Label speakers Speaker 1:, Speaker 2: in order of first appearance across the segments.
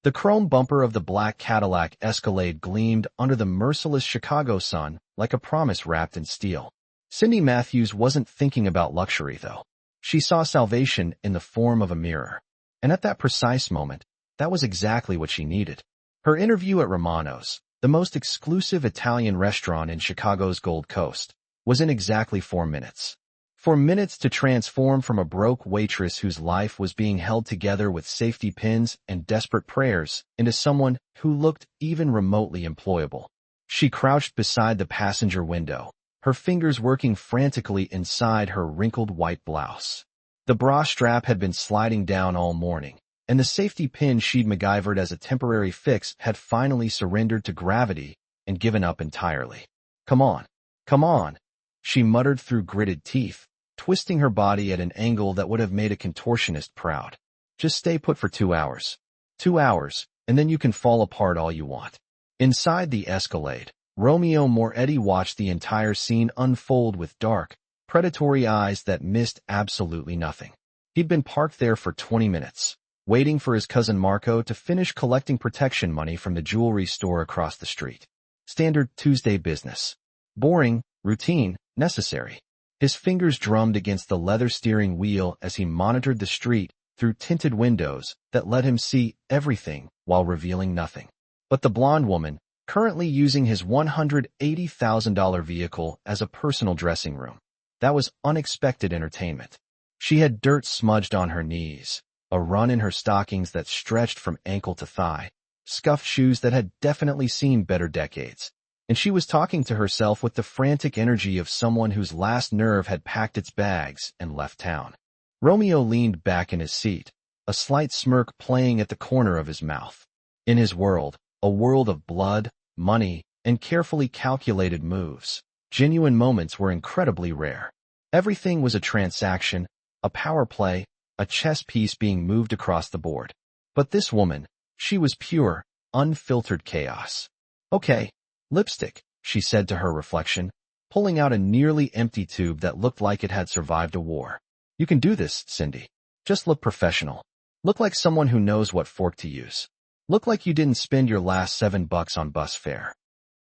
Speaker 1: The chrome bumper of the black Cadillac Escalade gleamed under the merciless Chicago sun like a promise wrapped in steel. Cindy Matthews wasn't thinking about luxury, though. She saw salvation in the form of a mirror. And at that precise moment, that was exactly what she needed. Her interview at Romano's, the most exclusive Italian restaurant in Chicago's Gold Coast, was in exactly 4 minutes. 4 minutes to transform from a broke waitress whose life was being held together with safety pins and desperate prayers into someone who looked even remotely employable. She crouched beside the passenger window, her fingers working frantically inside her wrinkled white blouse. The bra strap had been sliding down all morning, and the safety pin she'd MacGyvered as a temporary fix had finally surrendered to gravity and given up entirely. "Come on, come on," she muttered through gritted teeth, twisting her body at an angle that would have made a contortionist proud. "Just stay put for 2 hours. 2 hours, and then you can fall apart all you want." Inside the Escalade, Romeo Moretti watched the entire scene unfold with dark, predatory eyes that missed absolutely nothing. He'd been parked there for 20 minutes, waiting for his cousin Marco to finish collecting protection money from the jewelry store across the street. Standard Tuesday business. Boring, routine, necessary. His fingers drummed against the leather steering wheel as he monitored the street through tinted windows that let him see everything while revealing nothing. But the blonde woman, currently using his $180,000 vehicle as a personal dressing room, that was unexpected entertainment. She had dirt smudged on her knees, a run in her stockings that stretched from ankle to thigh, scuffed shoes that had definitely seen better decades. And she was talking to herself with the frantic energy of someone whose last nerve had packed its bags and left town. Romeo leaned back in his seat, a slight smirk playing at the corner of his mouth. In his world, a world of blood, money, and carefully calculated moves, genuine moments were incredibly rare. Everything was a transaction, a power play, a chess piece being moved across the board. But this woman, she was pure, unfiltered chaos. "Okay. Lipstick," she said to her reflection, pulling out a nearly empty tube that looked like it had survived a war. "You can do this, Cindy. Just look professional. Look like someone who knows what fork to use. Look like you didn't spend your last $7 on bus fare."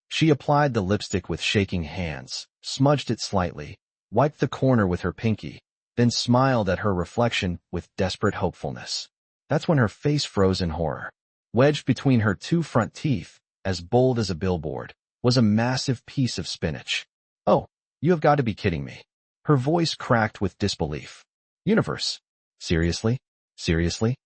Speaker 1: She applied the lipstick with shaking hands, smudged it slightly, wiped the corner with her pinky, then smiled at her reflection with desperate hopefulness. That's when her face froze in horror. Wedged between her 2 front teeth, as bold as a billboard, was a massive piece of spinach. "Oh, you have got to be kidding me." Her voice cracked with disbelief. "Universe? Seriously? Seriously?"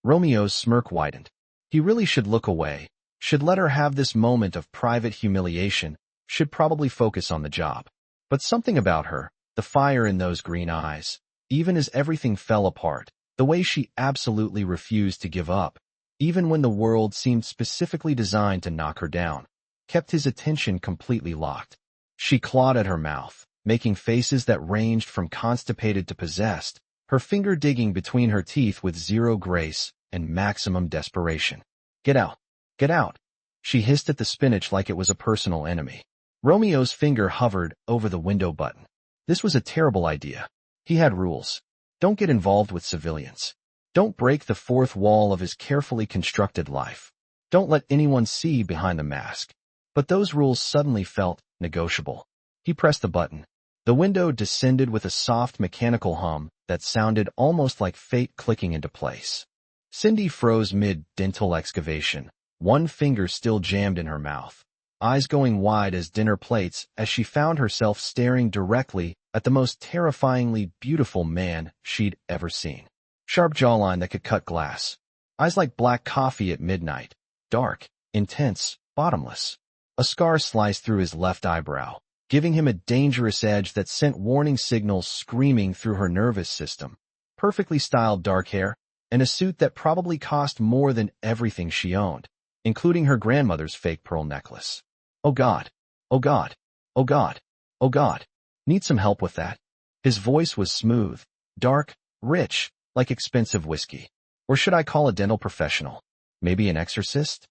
Speaker 1: Romeo's smirk widened. He really should look away, should let her have this moment of private humiliation, should probably focus on the job. But something about her, the fire in those green eyes, even as everything fell apart, the way she absolutely refused to give up, even when the world seemed specifically designed to knock her down, kept his attention completely locked. She clawed at her mouth, making faces that ranged from constipated to possessed, her finger digging between her teeth with zero grace and maximum desperation. "Get out! Get out!" She hissed at the spinach like it was a personal enemy. Romeo's finger hovered over the window button. This was a terrible idea. He had rules. Don't get involved with civilians. Don't break the fourth wall of his carefully constructed life. Don't let anyone see behind the mask. But those rules suddenly felt negotiable. He pressed the button. The window descended with a soft mechanical hum that sounded almost like fate clicking into place. Cindy froze mid-dental excavation, one finger still jammed in her mouth, eyes going wide as dinner plates as she found herself staring directly at the most terrifyingly beautiful man she'd ever seen. Sharp jawline that could cut glass. Eyes like black coffee at midnight. Dark, intense, bottomless. A scar sliced through his left eyebrow, giving him a dangerous edge that sent warning signals screaming through her nervous system. Perfectly styled dark hair, and a suit that probably cost more than everything she owned, including her grandmother's fake pearl necklace. "Oh God! Oh God! Oh God! Oh God! Need some help with that?" His voice was smooth, dark, rich, like expensive whiskey. Or should I call a dental professional? Maybe an exorcist?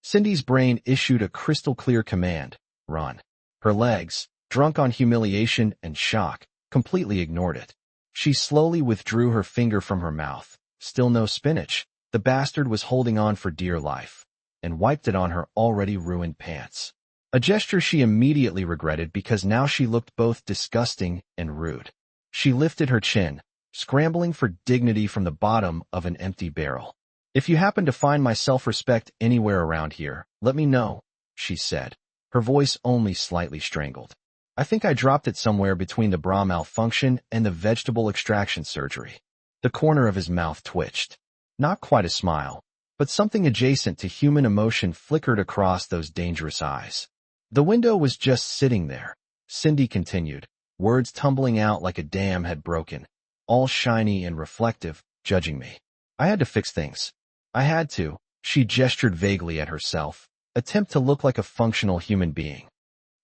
Speaker 1: Cindy's brain issued a crystal-clear command: run. Her legs, drunk on humiliation and shock, completely ignored it. She slowly withdrew her finger from her mouth. Still no spinach, The bastard was holding on for dear life, and wiped it on her already ruined pants. A gesture she immediately regretted because now she looked both disgusting and rude. She lifted her chin, scrambling for dignity from the bottom of an empty barrel. "If you happen to find my self-respect anywhere around here, let me know," she said, her voice only slightly strangled. "I think I dropped it somewhere between the bra malfunction and the vegetable extraction surgery." The corner of his mouth twitched. Not quite a smile, but something adjacent to human emotion flickered across those dangerous eyes. "The window was just sitting there," Cindy continued, words tumbling out like a dam had broken, all shiny and reflective, judging me. "I had to fix things. I had to," she gestured vaguely at herself, attempt to look like a functional human being.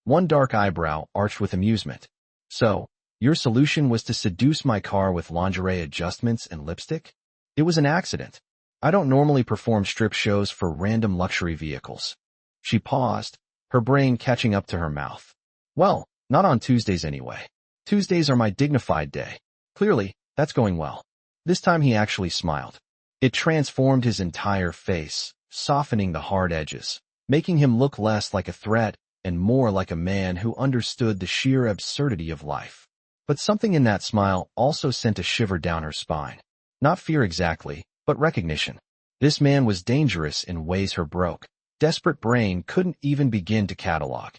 Speaker 1: One dark eyebrow arched with amusement. "So, your solution was to seduce my car with lingerie adjustments and lipstick?" "It was an accident. I don't normally perform strip shows for random luxury vehicles." She paused, her brain catching up to her mouth. "Well, not on Tuesdays anyway. Tuesdays are my dignified day." Clearly, that's going well. This time he actually smiled. It transformed his entire face, softening the hard edges, making him look less like a threat and more like a man who understood the sheer absurdity of life. But something in that smile also sent a shiver down her spine. Not fear exactly, but recognition. This man was dangerous in ways her desperate brain couldn't even begin to catalog.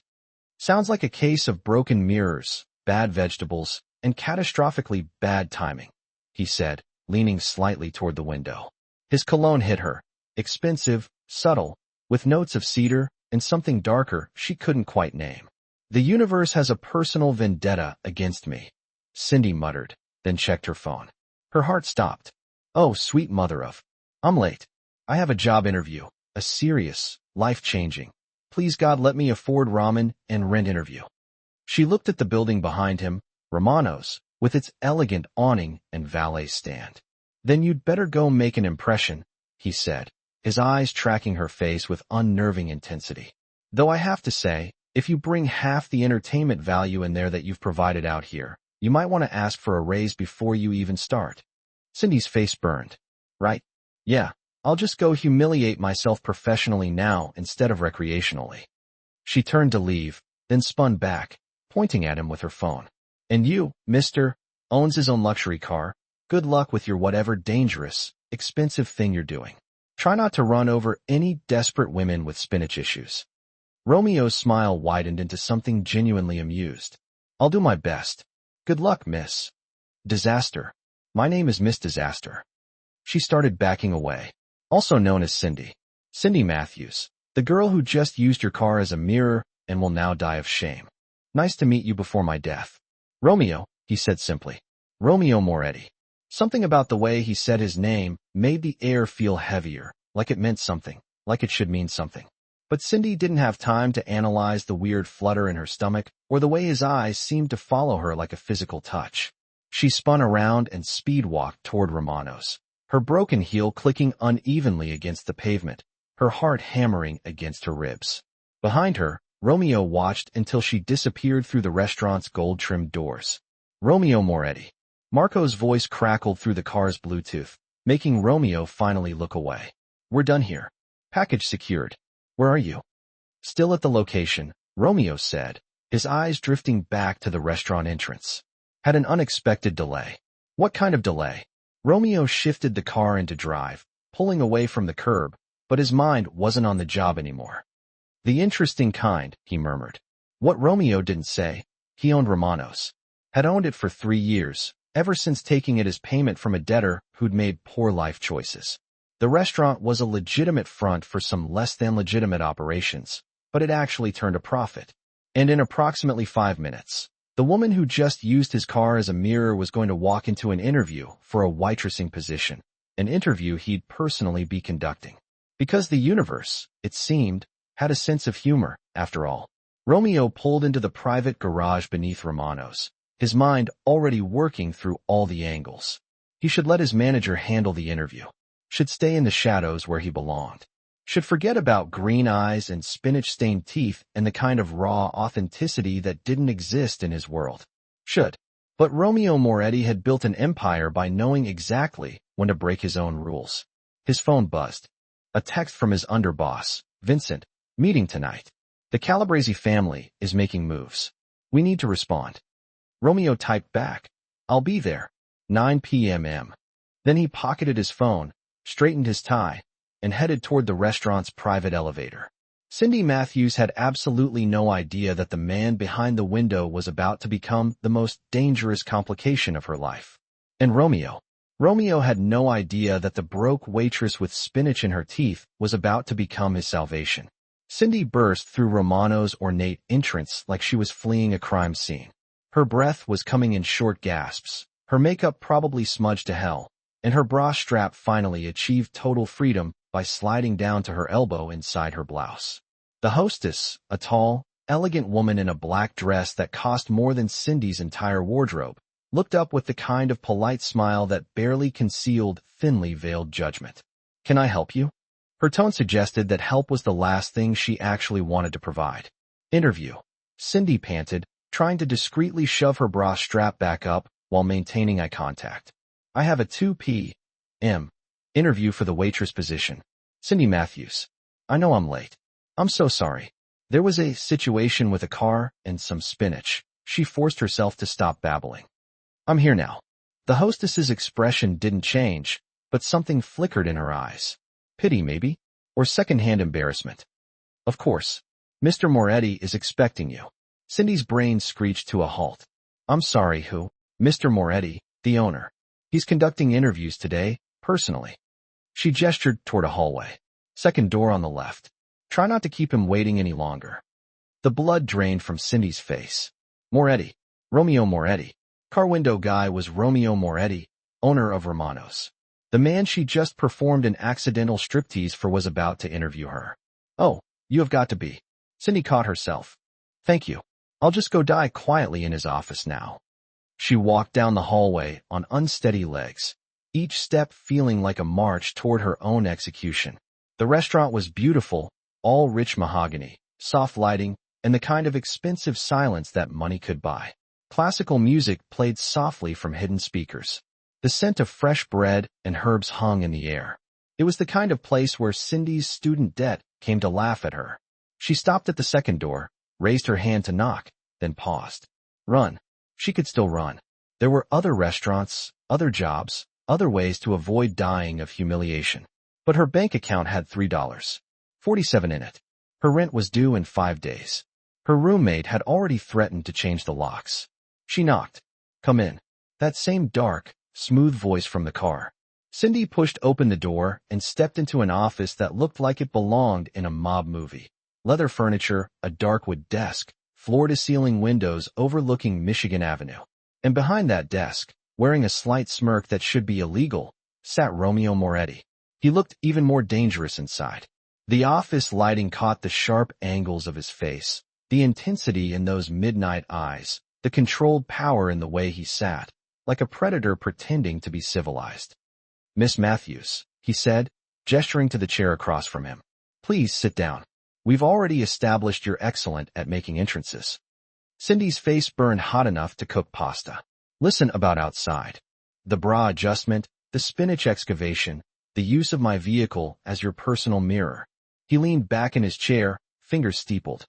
Speaker 1: "Sounds like a case of broken mirrors, bad vegetables, and catastrophically bad timing," he said, leaning slightly toward the window. His cologne hit her, expensive, subtle, with notes of cedar and something darker she couldn't quite name. "The universe has a personal vendetta against me," Cindy muttered, then checked her phone. Her heart stopped. "Oh, sweet mother of... I'm late. I have a job interview, a serious, life-changing, please God let me afford ramen and rent interview." She looked at the building behind him, Romano's, with its elegant awning and valet stand. "Then you'd better go make an impression," he said, his eyes tracking her face with unnerving intensity. "Though I have to say, if you bring half the entertainment value in there that you've provided out here, you might want to ask for a raise before you even start." Cindy's face burned. "Right? Yeah, I'll just go humiliate myself professionally now instead of recreationally." She turned to leave, then spun back, pointing at him with her phone. "And you, mister, owns his own luxury car. Good luck with your whatever dangerous, expensive thing you're doing. Try not to run over any desperate women with spinach issues." Romeo's smile widened into something genuinely amused. "I'll do my best. Good luck, Miss Disaster. My name is Miss Disaster." She started backing away. "Also known as Cindy. Cindy Matthews, the girl who just used your car as a mirror and will now die of shame. Nice to meet you before my death." "Romeo," he said simply. "Romeo Moretti." Something about the way he said his name made the air feel heavier, like it meant something, like it should mean something. But Cindy didn't have time to analyze the weird flutter in her stomach or the way his eyes seemed to follow her like a physical touch. She spun around and speed-walked toward Romano's, her broken heel clicking unevenly against the pavement, her heart hammering against her ribs. Behind her, Romeo watched until she disappeared through the restaurant's gold-trimmed doors. "Romeo Moretti." Marco's voice crackled through the car's Bluetooth, making Romeo finally look away. "We're done here. Package secured. Where are you?" "Still at the location," Romeo said, his eyes drifting back to the restaurant entrance. "Had an unexpected delay." "What kind of delay?" Romeo shifted the car into drive, pulling away from the curb, but his mind wasn't on the job anymore. "The interesting kind," he murmured. What Romeo didn't say, he owned Romano's. Had owned it for 3 years, ever since taking it as payment from a debtor who'd made poor life choices. The restaurant was a legitimate front for some less-than-legitimate operations, but it actually turned a profit. And in approximately 5 minutes, the woman who just used his car as a mirror was going to walk into an interview for a waitressing position, an interview he'd personally be conducting. Because the universe, it seemed, had a sense of humor, after all. Romeo pulled into the private garage beneath Romano's, his mind already working through all the angles. He should let his manager handle the interview. Should stay in the shadows where he belonged. Should forget about green eyes and spinach-stained teeth and the kind of raw authenticity that didn't exist in his world. Should. But Romeo Moretti had built an empire by knowing exactly when to break his own rules. His phone buzzed. A text from his underboss, Vincent. Meeting tonight. The Calabrese family is making moves. We need to respond. Romeo typed back. I'll be there. 9 p.m. Then he pocketed his phone, straightened his tie, and headed toward the restaurant's private elevator. Cindy Matthews had absolutely no idea that the man behind the window was about to become the most dangerous complication of her life. And Romeo had no idea that the broke waitress with spinach in her teeth was about to become his salvation. Cindy burst through Romano's ornate entrance like she was fleeing a crime scene. Her breath was coming in short gasps, her makeup probably smudged to hell, and her bra strap finally achieved total freedom by sliding down to her elbow inside her blouse. The hostess, a tall, elegant woman in a black dress that cost more than Cindy's entire wardrobe, looked up with the kind of polite smile that barely concealed thinly veiled judgment. Can I help you? Her tone suggested that help was the last thing she actually wanted to provide. Interview. Cindy panted, trying to discreetly shove her bra strap back up while maintaining eye contact. I have a 2 p.m. interview for the waitress position. Cindy Matthews. I know I'm late. I'm so sorry. There was a situation with a car and some spinach. She forced herself to stop babbling. I'm here now. The hostess's expression didn't change, but something flickered in her eyes. Pity, maybe? Or secondhand embarrassment? Of course. Mr. Moretti is expecting you. Cindy's brain screeched to a halt. I'm sorry, who? Mr. Moretti, the owner. He's conducting interviews today, personally. She gestured toward a hallway. Second door on the left. Try not to keep him waiting any longer. The blood drained from Cindy's face. Moretti. Romeo Moretti. Car window guy was Romeo Moretti, owner of Romano's. The man she just performed an accidental striptease for was about to interview her. Oh, you have got to be. Cindy caught herself. Thank you. I'll just go die quietly in his office now. She walked down the hallway on unsteady legs, each step feeling like a march toward her own execution. The restaurant was beautiful, all rich mahogany, soft lighting, and the kind of expensive silence that money could buy. Classical music played softly from hidden speakers. The scent of fresh bread and herbs hung in the air. It was the kind of place where Cindy's student debt came to laugh at her. She stopped at the second door, raised her hand to knock, then paused. Run. She could still run. There were other restaurants, other jobs, other ways to avoid dying of humiliation. But her bank account had $3.47 in it. Her rent was due in 5 days. Her roommate had already threatened to change the locks. She knocked. Come in. That same dark, smooth voice from the car. Cindy pushed open the door and stepped into an office that looked like it belonged in a mob movie. Leather furniture, a dark wood desk, floor-to-ceiling windows overlooking Michigan Avenue. And behind that desk, wearing a slight smirk that should be illegal, sat Romeo Moretti. He looked even more dangerous inside. The office lighting caught the sharp angles of his face, the intensity in those midnight eyes, the controlled power in the way he sat, like a predator pretending to be civilized. Miss Matthews, he said, gesturing to the chair across from him. Please sit down. We've already established you're excellent at making entrances. Cindy's face burned hot enough to cook pasta. Listen about outside. The bra adjustment, the spinach excavation, the use of my vehicle as your personal mirror. He leaned back in his chair, fingers steepled.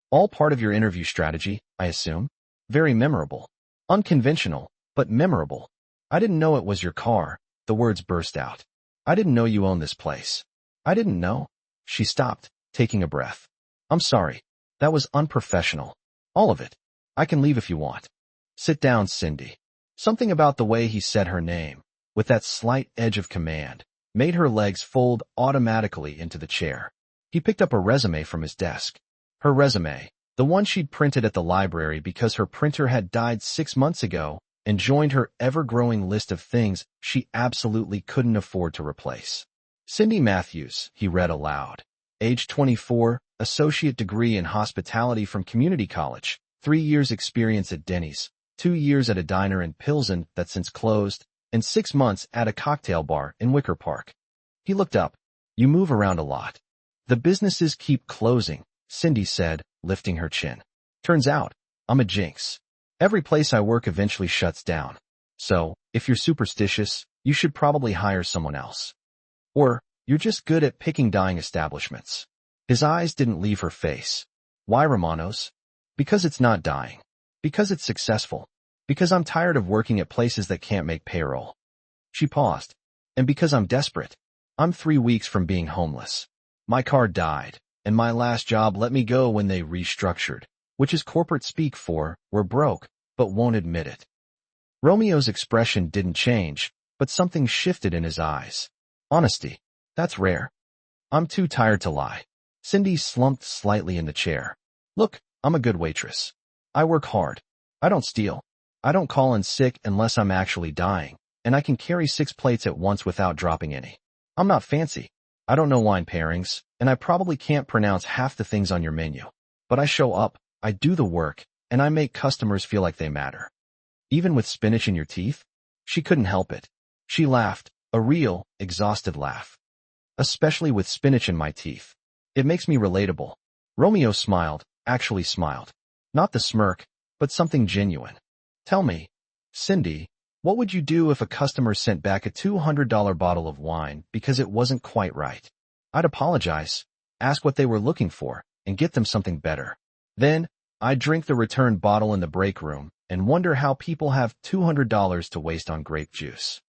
Speaker 1: All part of your interview strategy, I assume? Very memorable. Unconventional, but memorable. I didn't know it was your car, the words burst out. I didn't know you owned this place. I didn't know. She stopped, taking a breath. I'm sorry. That was unprofessional. All of it. I can leave if you want. Sit down, Cindy. Something about the way he said her name, with that slight edge of command, made her legs fold automatically into the chair. He picked up a resume from his desk. Her resume, the one she'd printed at the library because her printer had died 6 months ago, and joined her ever-growing list of things she absolutely couldn't afford to replace. Cindy Matthews, he read aloud. Age 24, associate degree in hospitality from community college, 3 years experience at Denny's, 2 years at a diner in Pilsen that since closed, and 6 months at a cocktail bar in Wicker Park. He looked up. You move around a lot. The businesses keep closing, Cindy said, lifting her chin. Turns out, I'm a jinx. Every place I work eventually shuts down. So, if you're superstitious, you should probably hire someone else. Or, you're just good at picking dying establishments. His eyes didn't leave her face. Why Romano's? Because it's not dying. Because it's successful. Because I'm tired of working at places that can't make payroll. She paused. And because I'm desperate. I'm 3 weeks from being homeless. My car died, and my last job let me go when they restructured, which is corporate speak for, we're broke, but won't admit it. Romeo's expression didn't change, but something shifted in his eyes. Honesty. That's rare. I'm too tired to lie. Cindy slumped slightly in the chair. Look, I'm a good waitress. I work hard. I don't steal. I don't call in sick unless I'm actually dying, and I can carry 6 plates at once without dropping any. I'm not fancy. I don't know wine pairings, and I probably can't pronounce half the things on your menu. But I show up, I do the work, and I make customers feel like they matter. Even with spinach in your teeth? She couldn't help it. She laughed, a real, exhausted laugh. Especially with spinach in my teeth. It makes me relatable. Romeo smiled, actually smiled. Not the smirk, but something genuine. Tell me, Cindy, what would you do if a customer sent back a $200 bottle of wine because it wasn't quite right? I'd apologize, ask what they were looking for, and get them something better. Then, I'd drink the return bottle in the break room and wonder how people have $200 to waste on grape juice.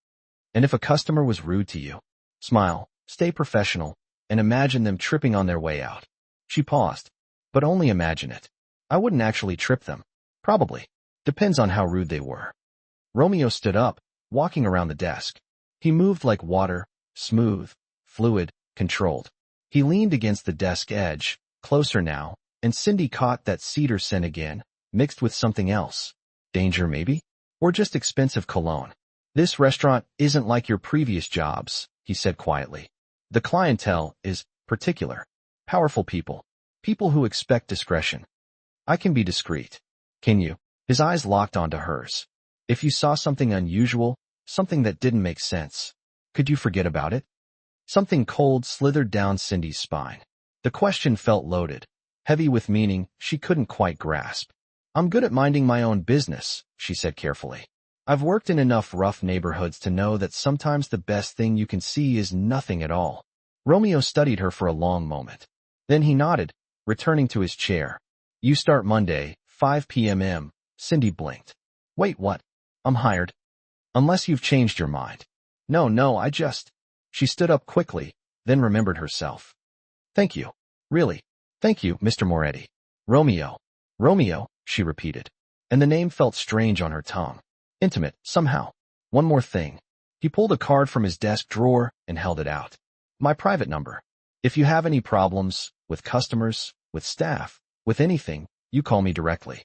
Speaker 1: And if a customer was rude to you, smile, stay professional, and imagine them tripping on their way out. She paused. But only imagine it. I wouldn't actually trip them. Probably. Depends on how rude they were. Romeo stood up, walking around the desk. He moved like water, smooth, fluid, controlled. He leaned against the desk edge, closer now, and Cindy caught that cedar scent again, mixed with something else. Danger maybe? Or just expensive cologne. This restaurant isn't like your previous jobs, he said quietly. The clientele is particular. Powerful people. People who expect discretion. I can be discreet. Can you? His eyes locked onto hers. If you saw something unusual, something that didn't make sense, could you forget about it? Something cold slithered down Cindy's spine. The question felt loaded, heavy with meaning she couldn't quite grasp. I'm good at minding my own business, she said carefully. I've worked in enough rough neighborhoods to know that sometimes the best thing you can see is nothing at all. Romeo studied her for a long moment. Then he nodded, returning to his chair. You start Monday, 5 p.m. Cindy blinked. Wait, what? I'm hired. Unless you've changed your mind. No, I just... She stood up quickly, then remembered herself. Thank you. Really. Thank you, Mr. Moretti. Romeo. Romeo, she repeated. And the name felt strange on her tongue. Intimate, somehow. One more thing. He pulled a card from his desk drawer and held it out. My private number. If you have any problems, with customers, with staff, with anything, you call me directly.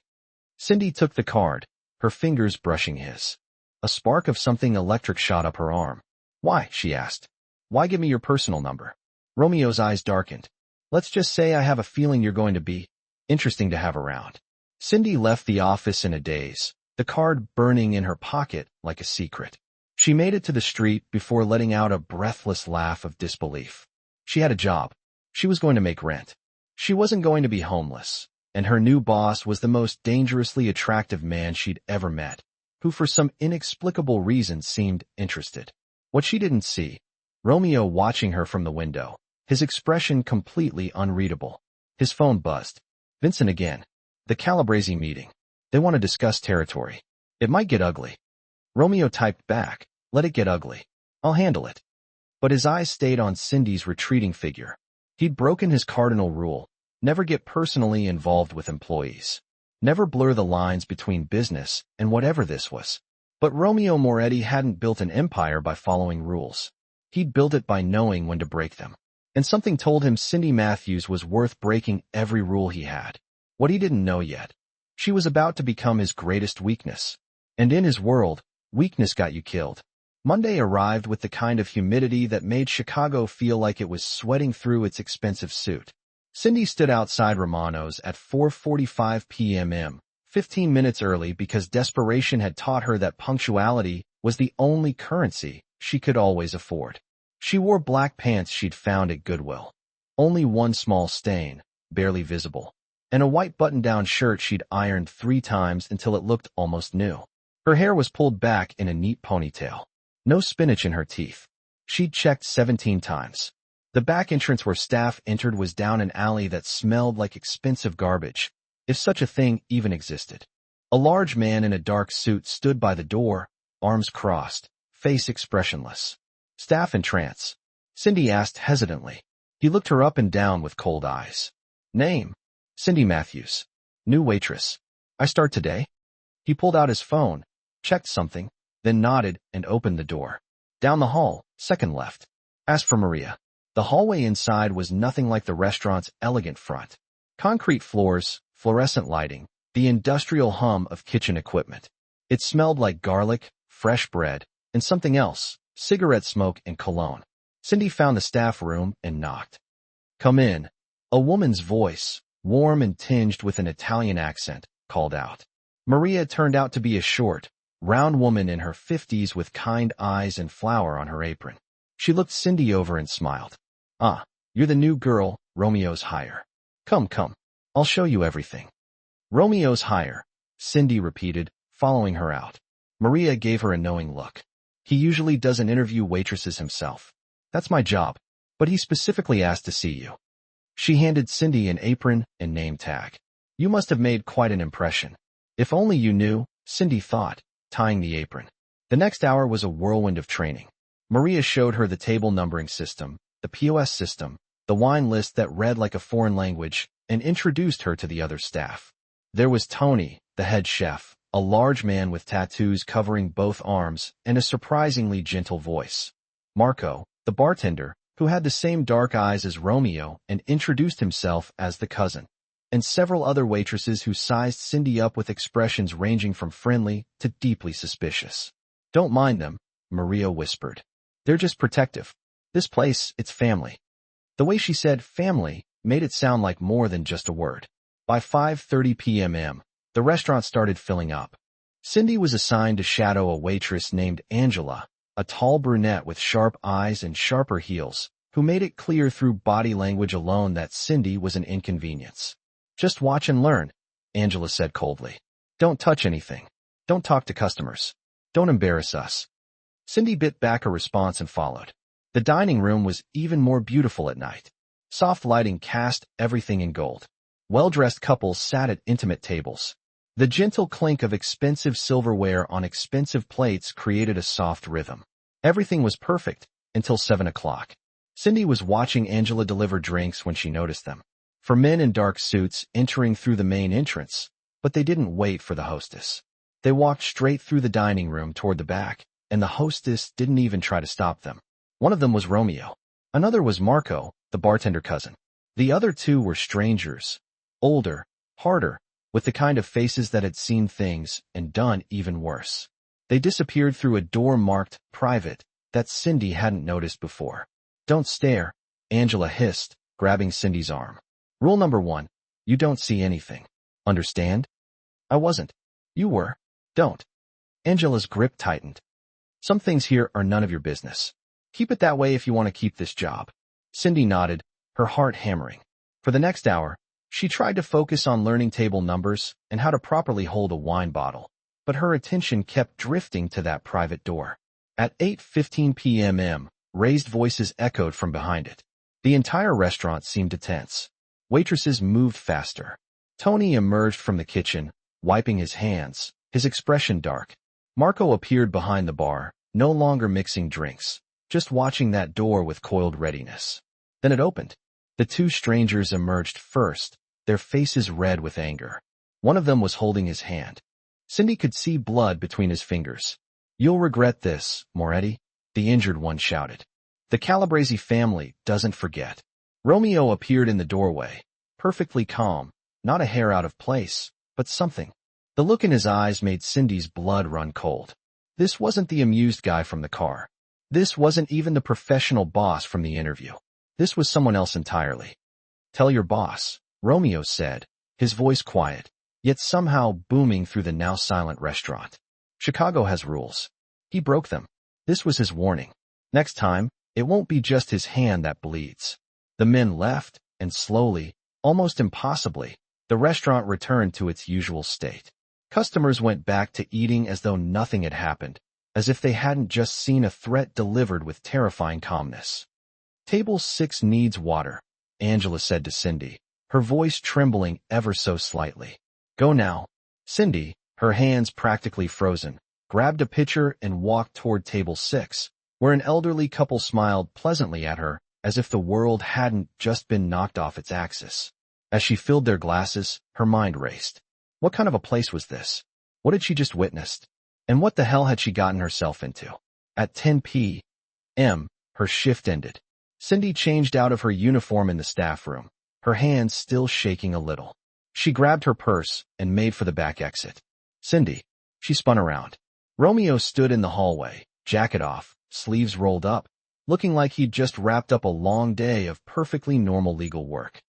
Speaker 1: Cindy took the card, her fingers brushing his. A spark of something electric shot up her arm. Why? She asked. Why give me your personal number? Romeo's eyes darkened. Let's just say I have a feeling you're going to be interesting to have around. Cindy left the office in a daze, the card burning in her pocket like a secret. She made it to the street before letting out a breathless laugh of disbelief. She had a job. She was going to make rent. She wasn't going to be homeless, and her new boss was the most dangerously attractive man she'd ever met, who for some inexplicable reason seemed interested. What she didn't see, Romeo watching her from the window, his expression completely unreadable. His phone buzzed. Vincent again. The Calabrese meeting. They want to discuss territory. It might get ugly. Romeo typed back, let it get ugly. I'll handle it. But his eyes stayed on Cindy's retreating figure. He'd broken his cardinal rule, never get personally involved with employees. Never blur the lines between business and whatever this was. But Romeo Moretti hadn't built an empire by following rules. He'd built it by knowing when to break them. And something told him Cindy Matthews was worth breaking every rule he had. What he didn't know yet. She was about to become his greatest weakness. And in his world, weakness got you killed. Monday arrived with the kind of humidity that made Chicago feel like it was sweating through its expensive suit. Cindy stood outside Romano's at 4:45 p.m., 15 minutes early because desperation had taught her that punctuality was the only currency she could always afford. She wore black pants she'd found at Goodwill. Only one small stain, barely visible, and a white button-down shirt she'd ironed 3 times until it looked almost new. Her hair was pulled back in a neat ponytail. No spinach in her teeth. She'd checked 17 times. The back entrance where staff entered was down an alley that smelled like expensive garbage, if such a thing even existed. A large man in a dark suit stood by the door, arms crossed, face expressionless. Staff in trance. Cindy asked hesitantly. He looked her up and down with cold eyes. Name? Cindy Matthews. New waitress. I start today? He pulled out his phone, checked something, then nodded and opened the door. Down the hall, second left. Ask for Maria. The hallway inside was nothing like the restaurant's elegant front. Concrete floors, fluorescent lighting, the industrial hum of kitchen equipment. It smelled like garlic, fresh bread, and something else, cigarette smoke and cologne. Cindy found the staff room and knocked. Come in. A woman's voice, warm and tinged with an Italian accent, called out. Maria turned out to be a short, round woman in her 50s with kind eyes and flour on her apron. She looked Cindy over and smiled. Ah, you're the new girl, Romeo's hire. Come, come. I'll show you everything. Romeo's hire, Cindy repeated, following her out. Maria gave her a knowing look. He usually doesn't interview waitresses himself. That's my job, but he specifically asked to see you. She handed Cindy an apron and name tag. You must have made quite an impression. If only you knew, Cindy thought, tying the apron. The next hour was a whirlwind of training. Maria showed her the table numbering system, the POS system, the wine list that read like a foreign language, and introduced her to the other staff. There was Tony, the head chef, a large man with tattoos covering both arms and a surprisingly gentle voice. Marco, the bartender, who had the same dark eyes as Romeo and introduced himself as the cousin. And several other waitresses who sized Cindy up with expressions ranging from friendly to deeply suspicious. Don't mind them, Maria whispered. They're just protective. This place, it's family. The way she said family made it sound like more than just a word. By 5:30 p.m., the restaurant started filling up. Cindy was assigned to shadow a waitress named Angela, a tall brunette with sharp eyes and sharper heels, who made it clear through body language alone that Cindy was an inconvenience. Just watch and learn, Angela said coldly. Don't touch anything. Don't talk to customers. Don't embarrass us. Cindy bit back a response and followed. The dining room was even more beautiful at night. Soft lighting cast everything in gold. Well-dressed couples sat at intimate tables. The gentle clink of expensive silverware on expensive plates created a soft rhythm. Everything was perfect until 7 o'clock. Cindy was watching Angela deliver drinks when she noticed them. For men in dark suits entering through the main entrance, but they didn't wait for the hostess. They walked straight through the dining room toward the back, and the hostess didn't even try to stop them. One of them was Romeo. Another was Marco, the bartender cousin. The other two were strangers. Older, harder, with the kind of faces that had seen things and done even worse. They disappeared through a door marked private that Cindy hadn't noticed before. Don't stare, Angela hissed, grabbing Cindy's arm. Rule number 1, you don't see anything. Understand? I wasn't. You were. Don't. Angela's grip tightened. Some things here are none of your business. Keep it that way if you want to keep this job. Cindy nodded, her heart hammering. For the next hour, she tried to focus on learning table numbers and how to properly hold a wine bottle, but her attention kept drifting to that private door. At 8:15 p.m., raised voices echoed from behind it. The entire restaurant seemed to tense. Waitresses moved faster. Tony emerged from the kitchen, wiping his hands, his expression dark. Marco appeared behind the bar, no longer mixing drinks, just watching that door with coiled readiness. Then it opened. The two strangers emerged first, their faces red with anger. One of them was holding his hand. Cindy could see blood between his fingers. You'll regret this, Moretti, the injured one shouted. The Calabrese family doesn't forget. Romeo appeared in the doorway, perfectly calm, not a hair out of place, but something. The look in his eyes made Cindy's blood run cold. This wasn't the amused guy from the car. This wasn't even the professional boss from the interview. This was someone else entirely. Tell your boss, Romeo said, his voice quiet, yet somehow booming through the now silent restaurant. Chicago has rules. He broke them. This was his warning. Next time, it won't be just his hand that bleeds. The men left, and slowly, almost impossibly, the restaurant returned to its usual state. Customers went back to eating as though nothing had happened, as if they hadn't just seen a threat delivered with terrifying calmness. Table 6 needs water, Angela said to Cindy, her voice trembling ever so slightly. Go now. Cindy, her hands practically frozen, grabbed a pitcher and walked toward table 6, where an elderly couple smiled pleasantly at her as if the world hadn't just been knocked off its axis. As she filled their glasses, her mind raced. What kind of a place was this? What had she just witnessed? And what the hell had she gotten herself into? At 10 p.m., her shift ended. Cindy changed out of her uniform in the staff room, her hands still shaking a little. She grabbed her purse and made for the back exit. Cindy. She spun around. Romeo stood in the hallway, jacket off, sleeves rolled up, looking like he'd just wrapped up a long day of perfectly normal legal work.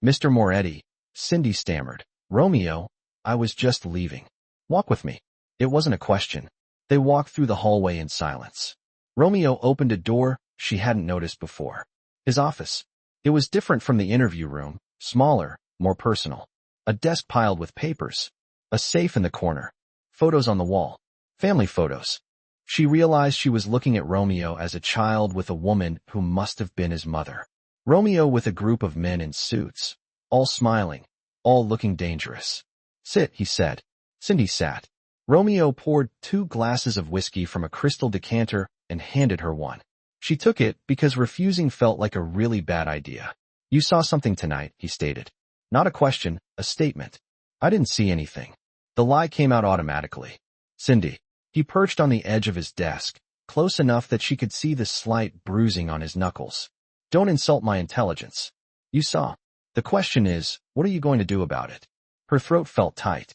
Speaker 1: Mr. Moretti, Cindy stammered. Romeo, I was just leaving. Walk with me. It wasn't a question. They walked through the hallway in silence. Romeo opened a door she hadn't noticed before. His office. It was different from the interview room, smaller, more personal. A desk piled with papers. A safe in the corner. Photos on the wall. Family photos. She realized she was looking at Romeo as a child with a woman who must have been his mother. Romeo with a group of men in suits, all smiling, all looking dangerous. Sit, he said. Cindy sat. Romeo poured 2 glasses of whiskey from a crystal decanter and handed her one. She took it because refusing felt like a really bad idea. You saw something tonight, he stated. Not a question, a statement. I didn't see anything. The lie came out automatically. Cindy. He perched on the edge of his desk, close enough that she could see the slight bruising on his knuckles. Don't insult my intelligence. You saw. The question is, what are you going to do about it? Her throat felt tight.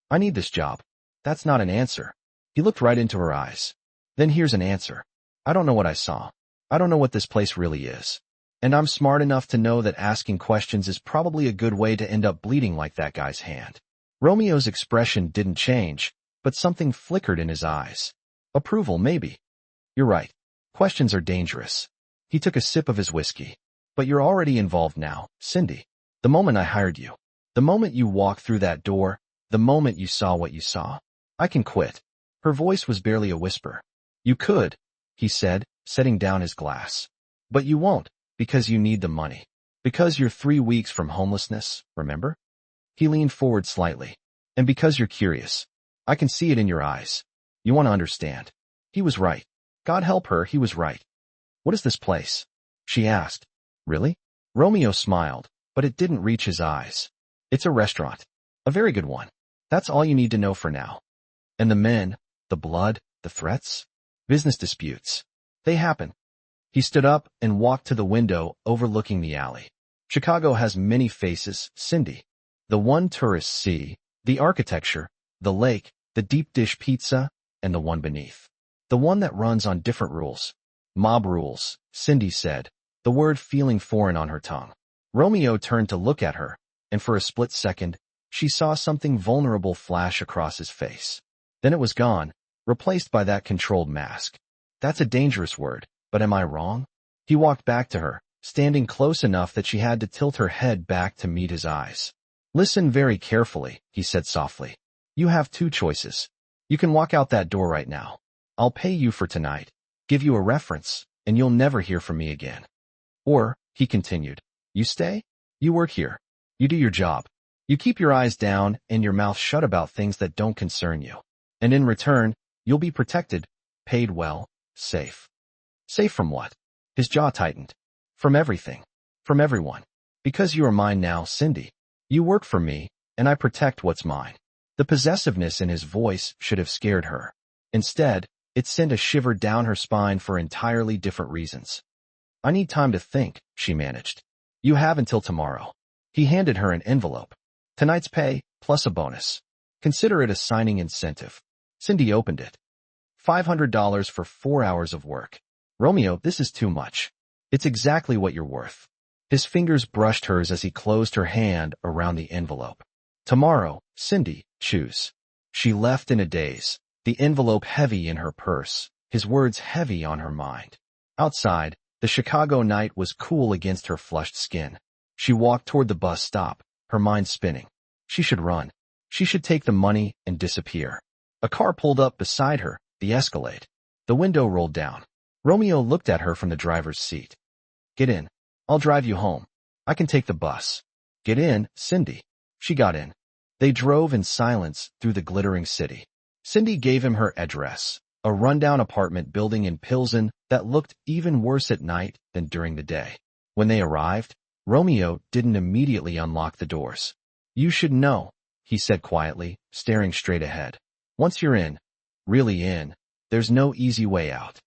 Speaker 1: I need this job. That's not an answer. He looked right into her eyes. Then here's an answer. I don't know what I saw. I don't know what this place really is. And I'm smart enough to know that asking questions is probably a good way to end up bleeding like that guy's hand. Romeo's expression didn't change, but something flickered in his eyes. Approval, maybe. You're right. Questions are dangerous. He took a sip of his whiskey. But you're already involved now, Cindy. The moment I hired you. The moment you walked through that door. The moment you saw what you saw. I can quit. Her voice was barely a whisper. You could, he said, setting down his glass. But you won't, because you need the money. Because you're 3 weeks from homelessness, remember? He leaned forward slightly. And because you're curious. I can see it in your eyes. You want to understand. He was right. God help her, he was right. What is this place? She asked. Really? Romeo smiled, but it didn't reach his eyes. It's a restaurant. A very good one. That's all you need to know for now. And the men, the blood, the threats? Business disputes. They happen. He stood up and walked to the window overlooking the alley. Chicago has many faces, Cindy. The one tourists see, the architecture, the lake, the deep dish pizza, and the one beneath. The one that runs on different rules. Mob rules, Cindy said, the word feeling foreign on her tongue. Romeo turned to look at her, and for a split second, she saw something vulnerable flash across his face. Then it was gone, replaced by that controlled mask. That's a dangerous word, but am I wrong? He walked back to her, standing close enough that she had to tilt her head back to meet his eyes. Listen very carefully, he said softly. You have 2 choices. You can walk out that door right now. I'll pay you for tonight, give you a reference, and you'll never hear from me again. Or, he continued, you stay? You work here. You do your job. You keep your eyes down and your mouth shut about things that don't concern you. And in return, you'll be protected, paid well, safe. Safe from what? His jaw tightened. From everything. From everyone. Because you are mine now, Cindy. You work for me, and I protect what's mine. The possessiveness in his voice should have scared her. Instead, it sent a shiver down her spine for entirely different reasons. I need time to think, she managed. You have until tomorrow. He handed her an envelope. Tonight's pay, plus a bonus. Consider it a signing incentive. Cindy opened it. $500 for 4 hours of work. Romeo, this is too much. It's exactly what you're worth. His fingers brushed hers as he closed her hand around the envelope. Tomorrow, Cindy, choose. She left in a daze, the envelope heavy in her purse, his words heavy on her mind. Outside, the Chicago night was cool against her flushed skin. She walked toward the bus stop, her mind spinning. She should run. She should take the money and disappear. A car pulled up beside her, The Escalade. The window rolled down. Romeo looked at her from the driver's seat. Get in. I'll drive you home. I can take the bus. Get in, Cindy. She got in. They drove in silence through the glittering city. Cindy gave him her address, a rundown apartment building in Pilsen that looked even worse at night than during the day. When they arrived, Romeo didn't immediately unlock the doors. You should know, he said quietly, staring straight ahead. Once you're in, really in, there's no easy way out.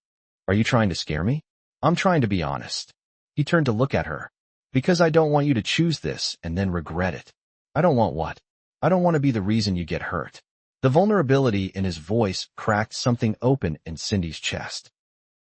Speaker 1: Are you trying to scare me? I'm trying to be honest. He turned to look at her. Because I don't want you to choose this and then regret it. I don't want what? I don't want to be the reason you get hurt. The vulnerability in his voice cracked something open in Cindy's chest.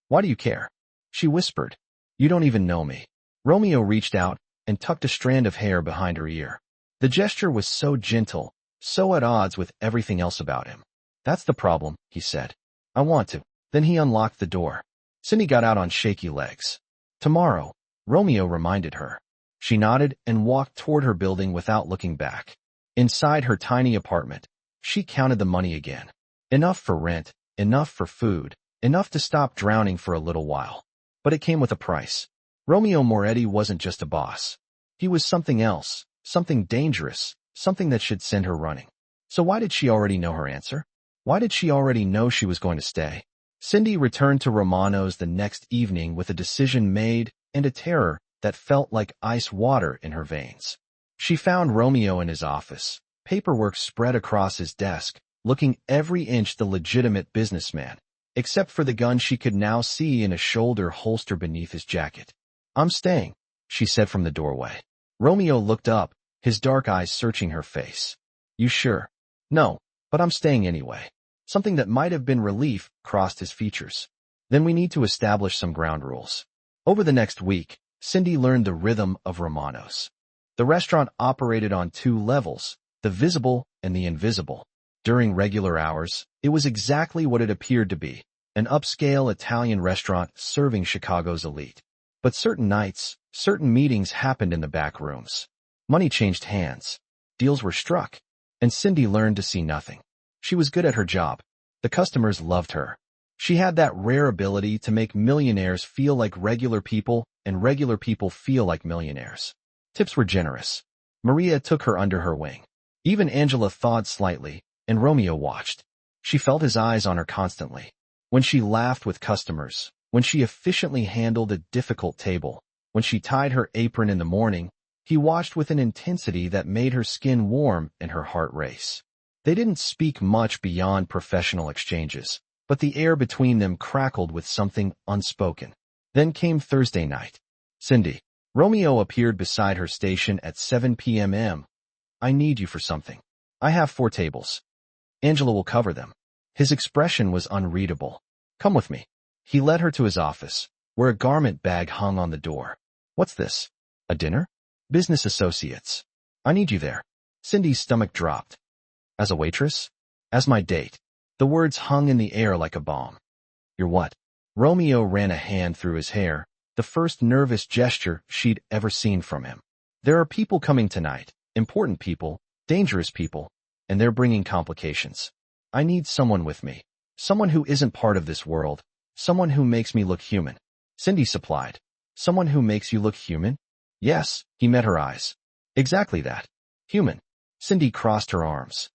Speaker 1: Why do you care? She whispered. You don't even know me. Romeo reached out and tucked a strand of hair behind her ear. The gesture was so gentle, so at odds with everything else about him. That's the problem, he said. I want to. Then he unlocked the door. Cindy got out on shaky legs. Tomorrow, Romeo reminded her. She nodded and walked toward her building without looking back. Inside her tiny apartment, she counted the money again. Enough for rent, enough for food, enough to stop drowning for a little while. But it came with a price. Romeo Moretti wasn't just a boss. He was something else, something dangerous, something that should send her running. So why did she already know her answer? Why did she already know she was going to stay? Cindy returned to Romano's the next evening with a decision made and a terror that felt like ice water in her veins. She found Romeo in his office, paperwork spread across his desk, looking every inch the legitimate businessman, except for the gun she could now see in a shoulder holster beneath his jacket. I'm staying, she said from the doorway. Romeo looked up, his dark eyes searching her face. You sure? No, but I'm staying anyway. Something that might have been relief crossed his features. Then we need to establish some ground rules. Over the next week, Cindy learned the rhythm of Romano's. The restaurant operated on two levels, the visible and the invisible. During regular hours, it was exactly what it appeared to be, an upscale Italian restaurant serving Chicago's elite. But certain nights, certain meetings happened in the back rooms. Money changed hands. Deals were struck. And Cindy learned to see nothing. She was good at her job. The customers loved her. She had that rare ability to make millionaires feel like regular people and regular people feel like millionaires. Tips were generous. Maria took her under her wing. Even Angela thawed slightly, and Romeo watched. She felt his eyes on her constantly. When she laughed with customers, when she efficiently handled a difficult table, when she tied her apron in the morning, he watched with an intensity that made her skin warm and her heart race. They didn't speak much beyond professional exchanges, but the air between them crackled with something unspoken. Then came Thursday night. Cindy. Romeo appeared beside her station at 7 p.m. I need you for something. I have 4 tables. Angela will cover them. His expression was unreadable. Come with me. He led her to his office, where a garment bag hung on the door. What's this? A dinner? Business associates. I need you there. Cindy's stomach dropped. As a waitress? As my date. The words hung in the air like a bomb. You're what? Romeo ran a hand through his hair, the first nervous gesture she'd ever seen from him. There are people coming tonight, important people, dangerous people, and they're bringing complications. I need someone with me. Someone who isn't part of this world. Someone who makes me look human. Cindy supplied. Someone who makes you look human? Yes, he met her eyes. Exactly that. Human. Cindy crossed her arms.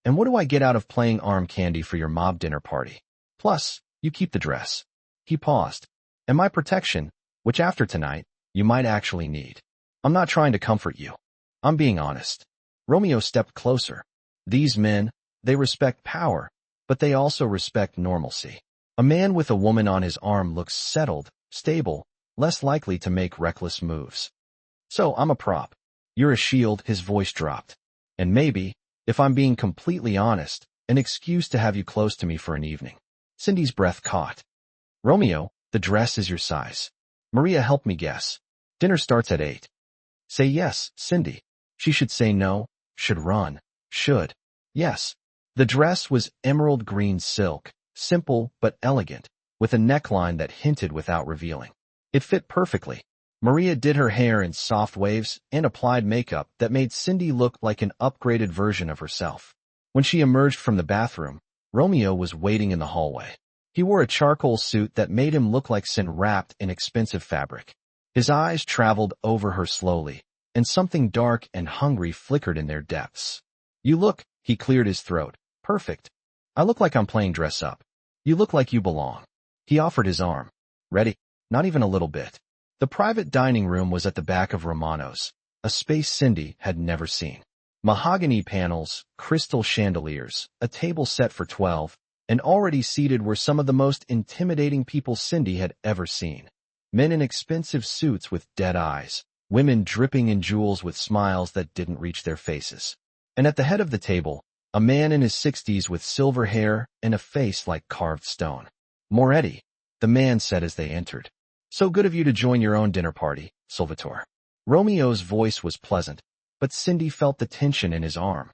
Speaker 1: And what do I get out of playing arm candy for your mob dinner party? Plus, you keep the dress. He paused. And my protection, which after tonight, you might actually need. I'm not trying to comfort you. I'm being honest. Romeo stepped closer. These men, they respect power, but they also respect normalcy. A man with a woman on his arm looks settled, stable, less likely to make reckless moves. So I'm a prop. You're a shield, his voice dropped. And maybe, if I'm being completely honest, an excuse to have you close to me for an evening. Cindy's breath caught. Romeo, the dress is your size. Maria helped me guess. Dinner starts at 8. Say yes, Cindy. She should say no, should run, should. Yes. The dress was emerald green silk, simple but elegant, with a neckline that hinted without revealing. It fit perfectly. Maria did her hair in soft waves and applied makeup that made Cindy look like an upgraded version of herself. When she emerged from the bathroom, Romeo was waiting in the hallway. He wore a charcoal suit that made him look like sin wrapped in expensive fabric. His eyes traveled over her slowly, and something dark and hungry flickered in their depths. You look, he cleared his throat. Perfect. I look like I'm playing dress up. You look like you belong. He offered his arm. Ready? Not even a little bit. The private dining room was at the back of Romano's, a space Cindy had never seen. Mahogany panels, crystal chandeliers, a table set for 12, and already seated were some of the most intimidating people Cindy had ever seen. Men in expensive suits with dead eyes, women dripping in jewels with smiles that didn't reach their faces. And at the head of the table, a man in his 60s with silver hair and a face like carved stone. Moretti, the man said as they entered. So good of you to join your own dinner party, Salvatore. Romeo's voice was pleasant, but Cindy felt the tension in his arm.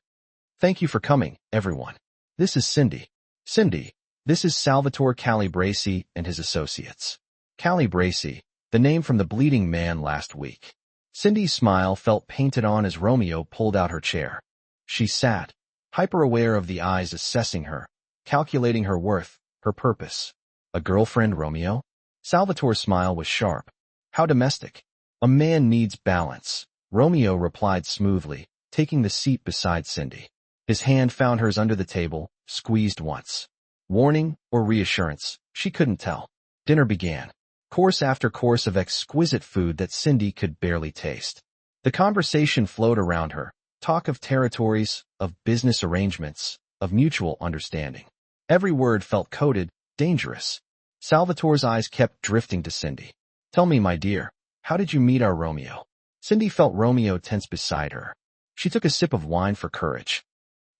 Speaker 1: Thank you for coming, everyone. This is Cindy. Cindy, this is Salvatore Calabresi and his associates. Calabresi, the name from the bleeding man last week. Cindy's smile felt painted on as Romeo pulled out her chair. She sat, hyper-aware of the eyes assessing her, calculating her worth, her purpose. A girlfriend, Romeo? Salvatore's smile was sharp. How domestic. A man needs balance, Romeo replied smoothly, taking the seat beside Cindy. His hand found hers under the table, squeezed once. Warning or reassurance, she couldn't tell. Dinner began. Course after course of exquisite food that Cindy could barely taste. The conversation flowed around her, talk of territories, of business arrangements, of mutual understanding. Every word felt coded, dangerous. Salvatore's eyes kept drifting to Cindy. Tell me, my dear, how did you meet our Romeo? Cindy felt Romeo tense beside her. She took a sip of wine for courage.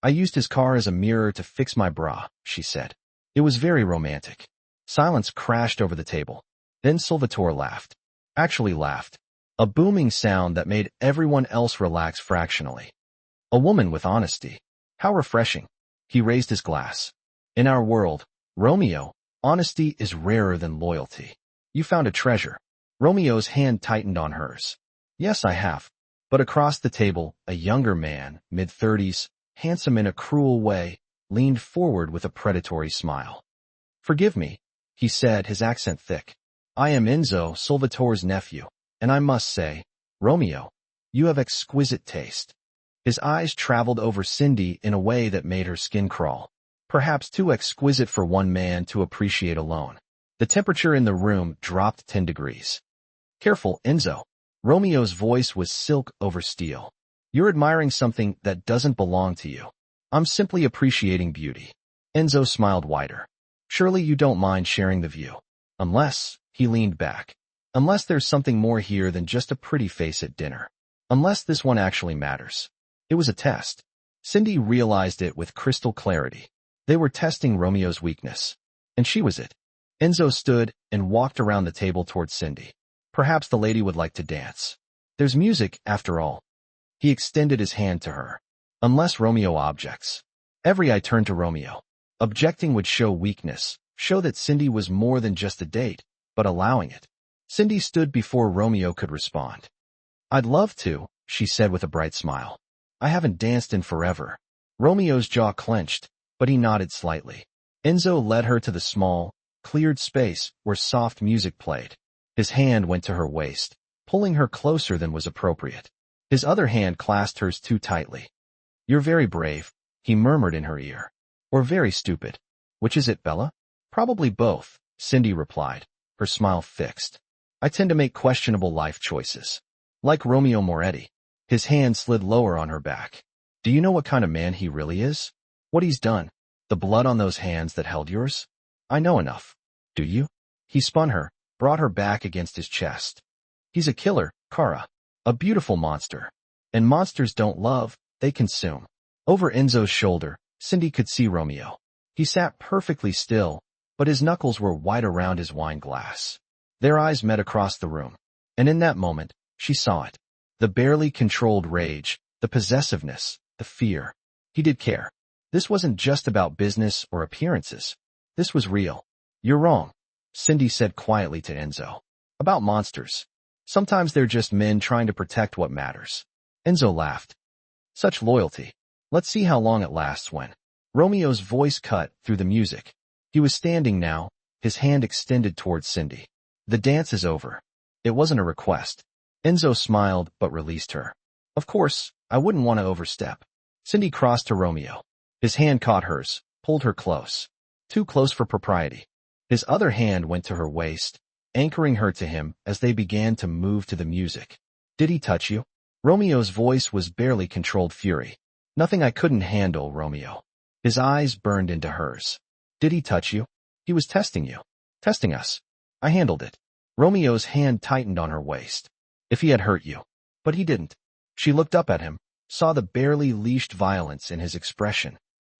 Speaker 1: I used his car as a mirror to fix my bra, she said. It was very romantic. Silence crashed over the table. Then Salvatore laughed. Actually laughed. A booming sound that made everyone else relax fractionally. A woman with honesty. How refreshing. He raised his glass. In our world, Romeo, honesty is rarer than loyalty. You found a treasure. Romeo's hand tightened on hers. Yes, I have. But across the table, a younger man, mid-30s, handsome in a cruel way, leaned forward with a predatory smile. Forgive me, he said, his accent thick. I am Enzo, Salvatore's nephew, and I must say, Romeo, you have exquisite taste. His eyes traveled over Cindy in a way that made her skin crawl. Perhaps too exquisite for one man to appreciate alone. The temperature in the room dropped 10 degrees. Careful, Enzo. Romeo's voice was silk over steel. You're admiring something that doesn't belong to you. I'm simply appreciating beauty. Enzo smiled wider. Surely you don't mind sharing the view. Unless, he leaned back. Unless there's something more here than just a pretty face at dinner. Unless this one actually matters. It was a test. Cindy realized it with crystal clarity. They were testing Romeo's weakness. And she was it. Enzo stood and walked around the table towards Cindy. Perhaps the lady would like to dance. There's music, after all. He extended his hand to her. Unless Romeo objects. Every eye turned to Romeo. Objecting would show weakness, show that Cindy was more than just a date, but allowing it. Cindy stood before Romeo could respond. I'd love to, she said with a bright smile. I haven't danced in forever. Romeo's jaw clenched, but he nodded slightly. Enzo led her to the small, cleared space where soft music played. His hand went to her waist, pulling her closer than was appropriate. His other hand clasped hers too tightly. You're very brave, he murmured in her ear. Or very stupid. Which is it, Bella? Probably both, Cindy replied, her smile fixed. I tend to make questionable life choices. Like Romeo Moretti. His hand slid lower on her back. Do you know what kind of man he really is? What he's done? The blood on those hands that held yours? I know enough. Do you? He spun her, brought her back against his chest. He's a killer, Kara. A beautiful monster. And monsters don't love, they consume. Over Enzo's shoulder, Cindy could see Romeo. He sat perfectly still, but his knuckles were white around his wine glass. Their eyes met across the room. And in that moment, she saw it. The barely controlled rage, the possessiveness, the fear. He did care. This wasn't just about business or appearances. This was real. You're wrong, Cindy said quietly to Enzo. About monsters. Sometimes they're just men trying to protect what matters. Enzo laughed. Such loyalty. Let's see how long it lasts when. Romeo's voice cut through the music. He was standing now, his hand extended towards Cindy. The dance is over. It wasn't a request. Enzo smiled but released her. Of course, I wouldn't want to overstep. Cindy crossed to Romeo. His hand caught hers, pulled her close. Too close for propriety. His other hand went to her waist, anchoring her to him as they began to move to the music. Did he touch you? Romeo's voice was barely controlled fury. Nothing I couldn't handle, Romeo. His eyes burned into hers. Did he touch you? He was testing you. Testing us. I handled it. Romeo's hand tightened on her waist. If he had hurt you. But he didn't. She looked up at him, saw the barely leashed violence in his expression.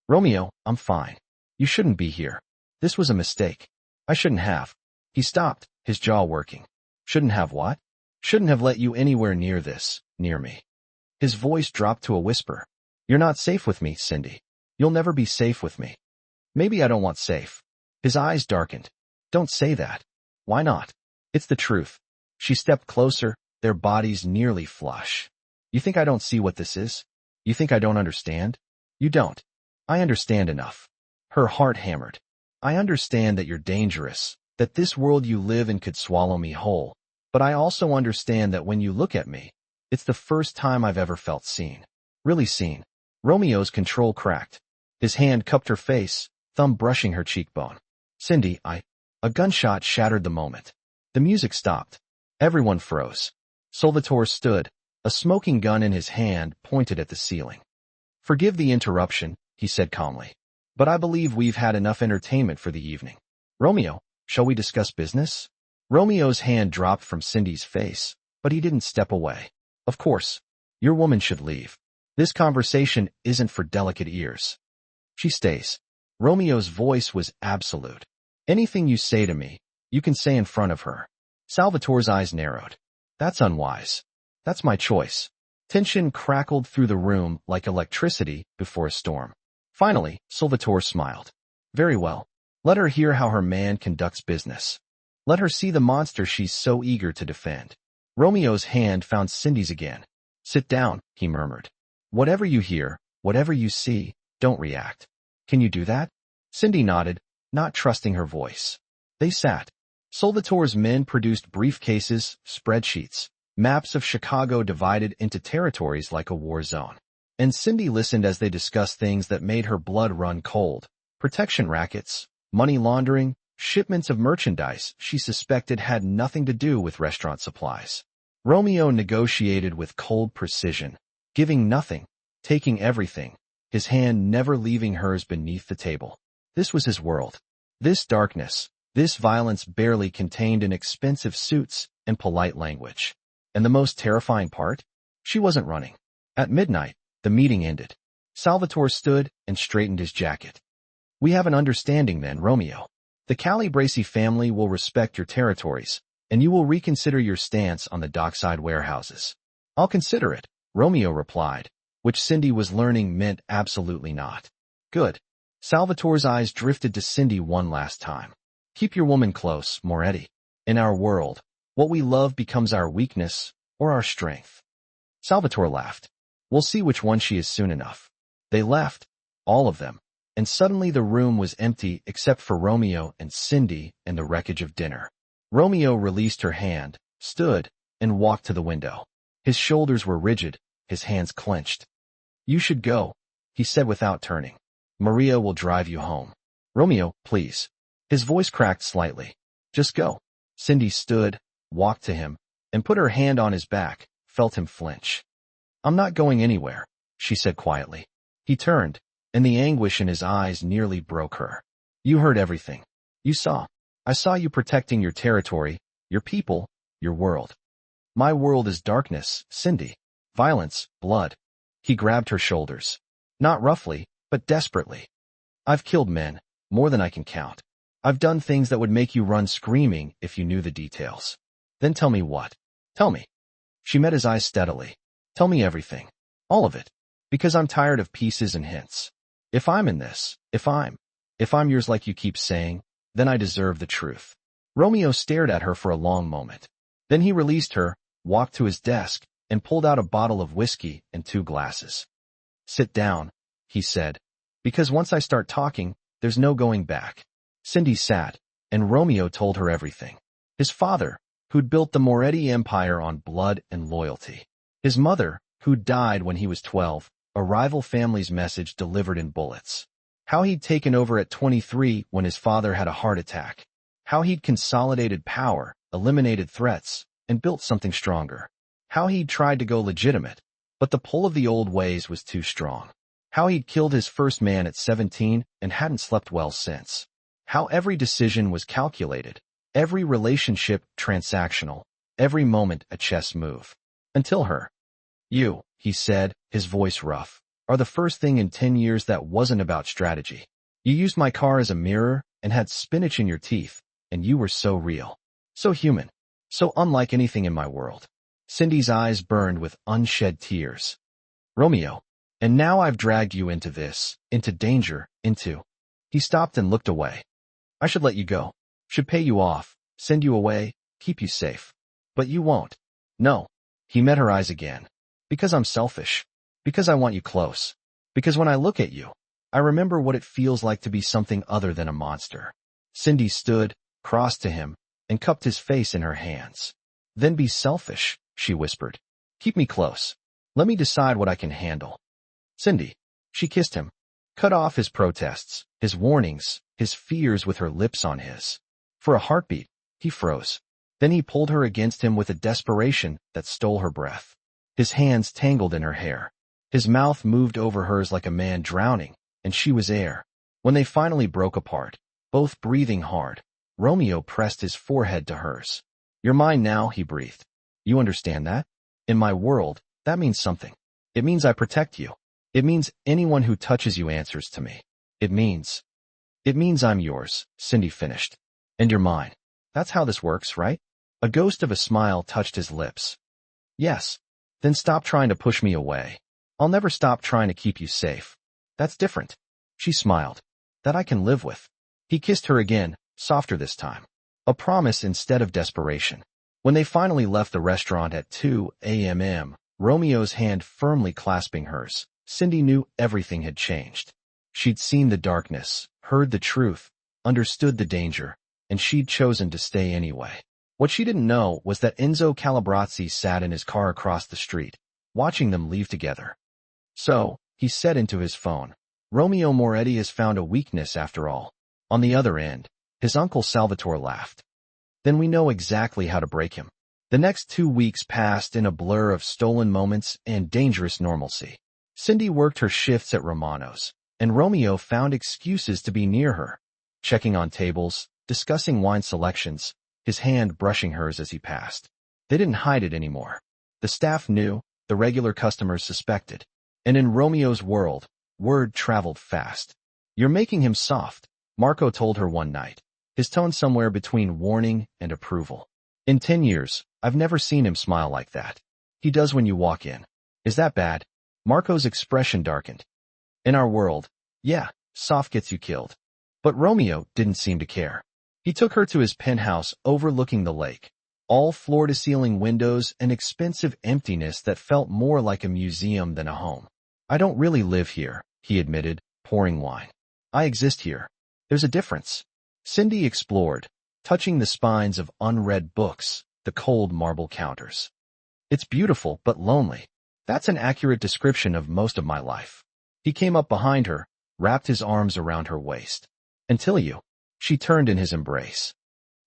Speaker 1: Romeo, I'm fine. You shouldn't be here. This was a mistake. I shouldn't have. He stopped, his jaw working. Shouldn't have what? Shouldn't have let you anywhere near this, near me. His voice dropped to a whisper. You're not safe with me, Cindy. You'll never be safe with me. Maybe I don't want safe. His eyes darkened. Don't say that. Why not? It's the truth. She stepped closer, their bodies nearly flush. You think I don't see what this is? You think I don't understand? You don't. I understand enough. Her heart hammered. I understand that you're dangerous, that this world you live in could swallow me whole. But I also understand that when you look at me, it's the first time I've ever felt seen. Really seen. Romeo's control cracked. His hand cupped her face, thumb brushing her cheekbone. Cindy, A gunshot shattered the moment. The music stopped. Everyone froze. Salvatore stood, a smoking gun in his hand pointed at the ceiling. Forgive the interruption, he said calmly. But I believe we've had enough entertainment for the evening. Romeo, shall we discuss business? Romeo's hand dropped from Cindy's face, but he didn't step away. Of course. Your woman should leave. This conversation isn't for delicate ears. She stays. Romeo's voice was absolute. Anything you say to me, you can say in front of her. Salvatore's eyes narrowed. That's unwise. That's my choice. Tension crackled through the room like electricity before a storm. Finally, Salvatore smiled. Very well. Let her hear how her man conducts business. Let her see the monster she's so eager to defend. Romeo's hand found Cindy's again. Sit down, he murmured. Whatever you hear, whatever you see, don't react. Can you do that? Cindy nodded, not trusting her voice. They sat. Salvatore's men produced briefcases, spreadsheets, maps of Chicago divided into territories like a war zone. And Cindy listened as they discussed things that made her blood run cold. Protection rackets, money laundering, shipments of merchandise she suspected had nothing to do with restaurant supplies. Romeo negotiated with cold precision, giving nothing, taking everything, his hand never leaving hers beneath the table. This was his world. This darkness, this violence barely contained in expensive suits and polite language. And the most terrifying part? She wasn't running. At midnight, the meeting ended. Salvatore stood and straightened his jacket. We have an understanding then, Romeo. The Calabresi family will respect your territories, and you will reconsider your stance on the dockside warehouses. I'll consider it, Romeo replied, which Cindy was learning meant absolutely not. Good. Salvatore's eyes drifted to Cindy one last time. Keep your woman close, Moretti. In our world, what we love becomes our weakness or our strength. Salvatore laughed. We'll see which one she is soon enough. They left, all of them, and suddenly the room was empty except for Romeo and Cindy and the wreckage of dinner. Romeo released her hand, stood, and walked to the window. His shoulders were rigid, his hands clenched. You should go, he said without turning. Maria will drive you home. Romeo, please. His voice cracked slightly. Just go. Cindy stood, walked to him, and put her hand on his back, felt him flinch. I'm not going anywhere, she said quietly. He turned, and the anguish in his eyes nearly broke her. You heard everything. You saw. I saw you protecting your territory, your people, your world. My world is darkness, Cindy. Violence, blood. He grabbed her shoulders. Not roughly, but desperately. I've killed men, more than I can count. I've done things that would make you run screaming if you knew the details. Then tell me what. Tell me. She met his eyes steadily. Tell me everything. All of it. Because I'm tired of pieces and hints. If I'm in this, if I'm yours like you keep saying, then I deserve the truth. Romeo stared at her for a long moment. Then he released her, walked to his desk, and pulled out a bottle of whiskey and 2 glasses. Sit down, he said. Because once I start talking, there's no going back. Cindy sat, and Romeo told her everything. His father, who'd built the Moretti Empire on blood and loyalty. His mother, who died when he was 12, a rival family's message delivered in bullets. How he'd taken over at 23 when his father had a heart attack. How he'd consolidated power, eliminated threats, and built something stronger. How he'd tried to go legitimate, but the pull of the old ways was too strong. How he'd killed his first man at 17 and hadn't slept well since. How every decision was calculated, every relationship transactional, every moment a chess move. Until her. You, he said, his voice rough, are the first thing in 10 years that wasn't about strategy. You used my car as a mirror and had spinach in your teeth, and you were so real. So human. So unlike anything in my world. Cindy's eyes burned with unshed tears. Romeo. And now I've dragged you into this, into danger, into... He stopped and looked away. I should let you go. Should pay you off, send you away, keep you safe. But you won't. No. He met her eyes again. Because I'm selfish. Because I want you close. Because when I look at you, I remember what it feels like to be something other than a monster. Cindy stood, crossed to him, and cupped his face in her hands. Then be selfish, she whispered. Keep me close. Let me decide what I can handle. Cindy. She kissed him. Cut off his protests, his warnings, his fears with her lips on his. For a heartbeat, he froze. Then he pulled her against him with a desperation that stole her breath. His hands tangled in her hair. His mouth moved over hers like a man drowning, and she was air. When they finally broke apart, both breathing hard, Romeo pressed his forehead to hers. You're mine now, he breathed. You understand that? In my world, that means something. It means I protect you. It means anyone who touches you answers to me. It means I'm yours, Cindy finished. And you're mine. That's how this works, right? A ghost of a smile touched his lips. Yes. Then stop trying to push me away. I'll never stop trying to keep you safe. That's different. She smiled. That I can live with. He kissed her again, softer this time. A promise instead of desperation. When they finally left the restaurant at 2 a.m., Romeo's hand firmly clasping hers, Cindy knew everything had changed. She'd seen the darkness, heard the truth, understood the danger, and she'd chosen to stay anyway. What she didn't know was that Enzo Calabrazzi sat in his car across the street, watching them leave together. So, he said into his phone, Romeo Moretti has found a weakness after all. On the other end, his uncle Salvatore laughed. Then we know exactly how to break him. The next 2 weeks passed in a blur of stolen moments and dangerous normalcy. Cindy worked her shifts at Romano's, and Romeo found excuses to be near her, checking on tables, discussing wine selections, his hand brushing hers as he passed. They didn't hide it anymore. The staff knew, the regular customers suspected. And in Romeo's world, word traveled fast. You're making him soft, Marco told her one night, his tone somewhere between warning and approval. In 10 years, I've never seen him smile like that. He does when you walk in. Is that bad? Marco's expression darkened. In our world, yeah, soft gets you killed. But Romeo didn't seem to care. He took her to his penthouse overlooking the lake. All floor-to-ceiling windows and expensive emptiness that felt more like a museum than a home. I don't really live here, he admitted, pouring wine. I exist here. There's a difference. Cindy explored, touching the spines of unread books, the cold marble counters. It's beautiful but lonely. That's an accurate description of most of my life. He came up behind her, wrapped his arms around her waist. Until you. She turned in his embrace.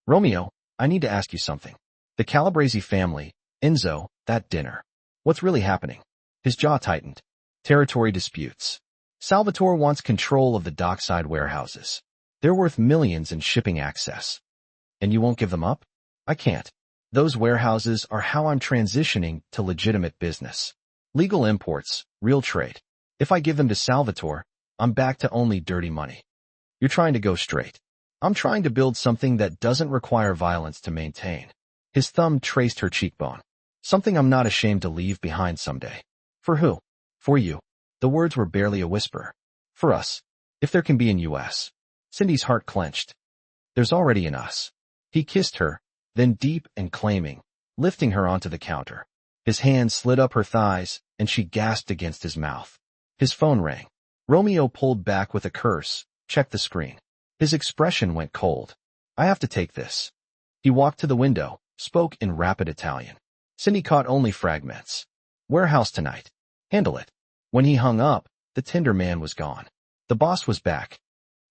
Speaker 1: Romeo, I need to ask you something. The Calabrese family, Enzo, that dinner. What's really happening? His jaw tightened. Territory disputes. Salvatore wants control of the dockside warehouses. They're worth millions in shipping access. And you won't give them up? I can't. Those warehouses are how I'm transitioning to legitimate business. Legal imports, real trade. If I give them to Salvatore, I'm back to only dirty money. You're trying to go straight. I'm trying to build something that doesn't require violence to maintain. His thumb traced her cheekbone. Something I'm not ashamed to leave behind someday. For who? For you. The words were barely a whisper. For us. If there can be an U.S. Cindy's heart clenched. There's already an us. He kissed her, then deep and claiming, lifting her onto the counter. His hand slid up her thighs, and she gasped against his mouth. His phone rang. Romeo pulled back with a curse. Check the screen. His expression went cold. I have to take this. He walked to the window, spoke in rapid Italian. Cindy caught only fragments. Warehouse tonight. Handle it. When he hung up, the Tinder man was gone. The boss was back.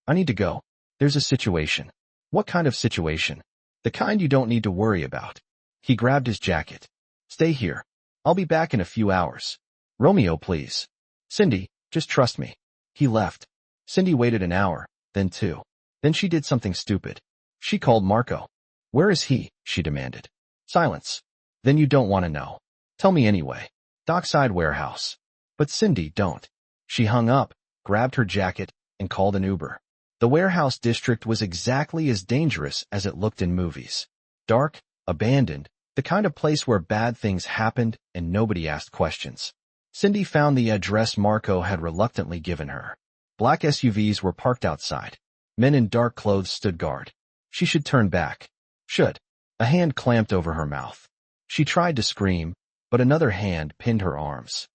Speaker 1: I need to go. There's a situation. What kind of situation? The kind you don't need to worry about. He grabbed his jacket. Stay here. I'll be back in a few hours. Romeo, please. Cindy, just trust me. He left. Cindy waited an hour, then 2. Then she did something stupid. She called Marco. Where is he? She demanded. Silence. Then you don't want to know. Tell me anyway. Dockside warehouse. But Cindy, don't. She hung up, grabbed her jacket, and called an Uber. The warehouse district was exactly as dangerous as it looked in movies. Dark, abandoned, the kind of place where bad things happened and nobody asked questions. Cindy found the address Marco had reluctantly given her. Black SUVs were parked outside. Men in dark clothes stood guard. She should turn back. Should. A hand clamped over her mouth. She tried to scream, but another hand pinned her arms.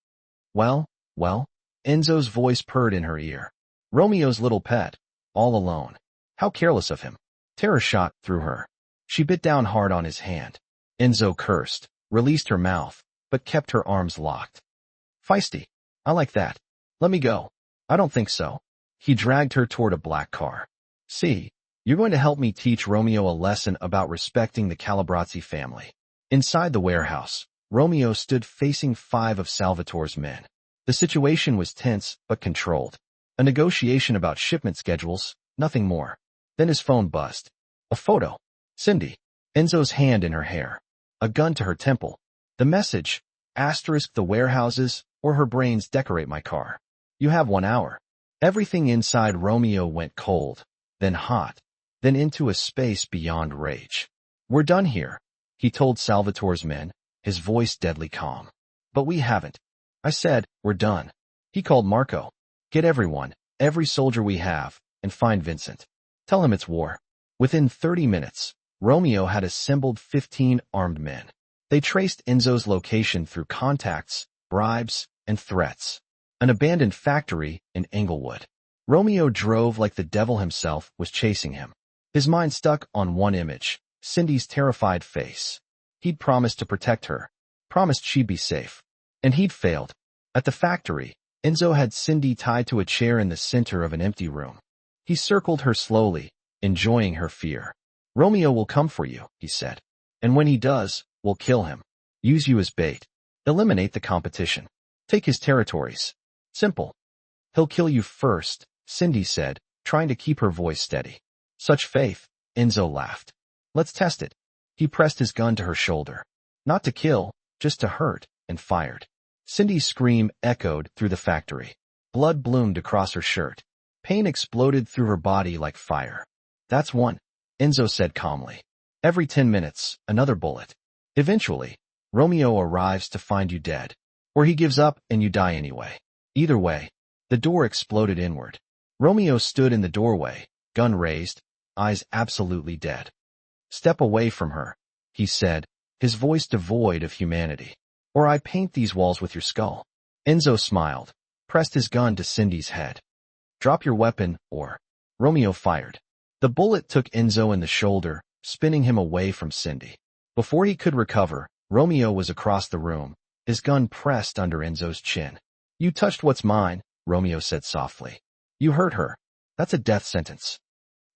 Speaker 1: Well, Enzo's voice purred in her ear. Romeo's little pet, all alone. How careless of him. Terror shot through her. She bit down hard on his hand. Enzo cursed, released her mouth, but kept her arms locked. Feisty. I like that. Let me go. I don't think so. He dragged her toward a black car. See, you're going to help me teach Romeo a lesson about respecting the Calabrazzi family. Inside the warehouse, Romeo stood facing 5 of Salvatore's men. The situation was tense but controlled. A negotiation about shipment schedules, nothing more. Then his phone buzzed. A photo. Cindy. Enzo's hand in her hair. A gun to her temple. The message, the warehouses, or her brains decorate my car. You have 1 hour. Everything inside Romeo went cold, then hot, then into a space beyond rage. We're done here, he told Salvatore's men, his voice deadly calm. But we haven't. I said, we're done. He called Marco. Get everyone, every soldier we have, and find Vincent. Tell him it's war. Within 30 minutes, Romeo had assembled 15 armed men. They traced Enzo's location through contacts, bribes, and threats. An abandoned factory in Englewood. Romeo drove like the devil himself was chasing him. His mind stuck on one image, Cindy's terrified face. He'd promised to protect her, promised she'd be safe. And he'd failed. At the factory, Enzo had Cindy tied to a chair in the center of an empty room. He circled her slowly, enjoying her fear. Romeo will come for you, he said. And when he does, we'll kill him. Use you as bait. Eliminate the competition. Take his territories. Simple. He'll kill you first, Cindy said, trying to keep her voice steady. Such faith, Enzo laughed. Let's test it. He pressed his gun to her shoulder. Not to kill, just to hurt, and fired. Cindy's scream echoed through the factory. Blood bloomed across her shirt. Pain exploded through her body like fire. That's 1, Enzo said calmly. Every 10 minutes, another bullet. Eventually, Romeo arrives to find you dead. Or he gives up and you die anyway. Either way, the door exploded inward. Romeo stood in the doorway, gun raised, eyes absolutely dead. Step away from her, he said, his voice devoid of humanity. Or I paint these walls with your skull. Enzo smiled, pressed his gun to Cindy's head. Drop your weapon, or... Romeo fired. The bullet took Enzo in the shoulder, spinning him away from Cindy. Before he could recover, Romeo was across the room, his gun pressed under Enzo's chin. You touched what's mine, Romeo said softly. You hurt her. That's a death sentence.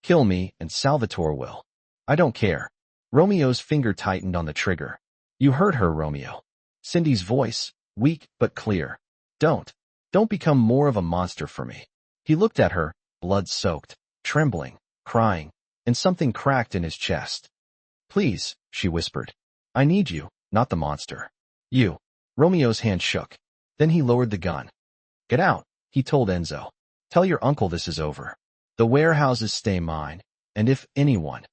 Speaker 1: Kill me, and Salvatore will. I don't care. Romeo's finger tightened on the trigger. You hurt her, Romeo. Cindy's voice, weak but clear. Don't become more of a monster for me. He looked at her, blood-soaked, trembling, crying, and something cracked in his chest. Please, she whispered. I need you, not the monster. You. Romeo's hand shook. Then he lowered the gun. Get out, he told Enzo. Tell your uncle this is over. The warehouses stay mine, and if anyone,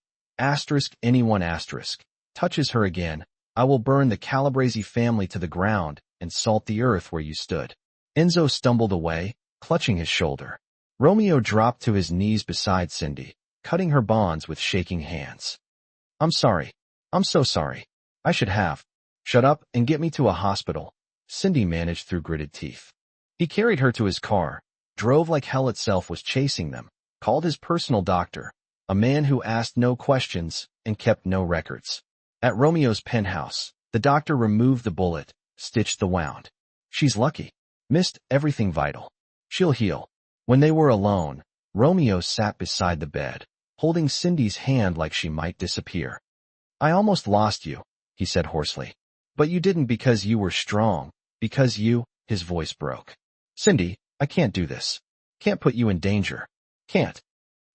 Speaker 1: touches her again, I will burn the Calabrazzi family to the ground and salt the earth where you stood. Enzo stumbled away, clutching his shoulder. Romeo dropped to his knees beside Cindy, cutting her bonds with shaking hands. I'm sorry. I'm so sorry. I should have. Shut up and get me to a hospital, Cindy managed through gritted teeth. He carried her to his car, drove like hell itself was chasing them, called his personal doctor, a man who asked no questions and kept no records. At Romeo's penthouse, the doctor removed the bullet, stitched the wound. She's lucky. Missed everything vital. She'll heal. When they were alone, Romeo sat beside the bed, holding Cindy's hand like she might disappear. I almost lost you, he said hoarsely. But you didn't because you were strong, because you, his voice broke. Cindy, I can't do this. Can't put you in danger. Can't.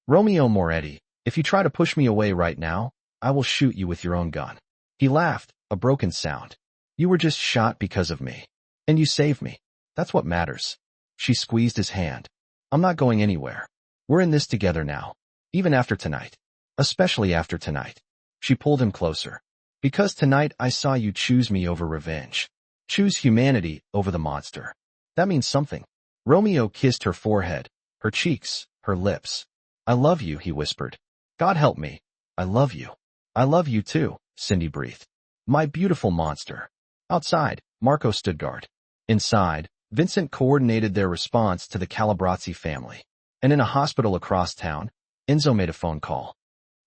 Speaker 1: Romeo Moretti, if you try to push me away right now, I will shoot you with your own gun. He laughed, a broken sound. You were just shot because of me. And you saved me. That's what matters. She squeezed his hand. I'm not going anywhere. We're in this together now. Even after tonight. Especially after tonight. She pulled him closer. Because tonight I saw you choose me over revenge. Choose humanity over the monster. That means something. Romeo kissed her forehead, her cheeks, her lips. I love you, he whispered. God help me. I love you. I love you too, Cindy breathed. My beautiful monster. Outside, Marco stood guard. Inside, Vincent coordinated their response to the Calabrazzi family. And in a hospital across town, Enzo made a phone call.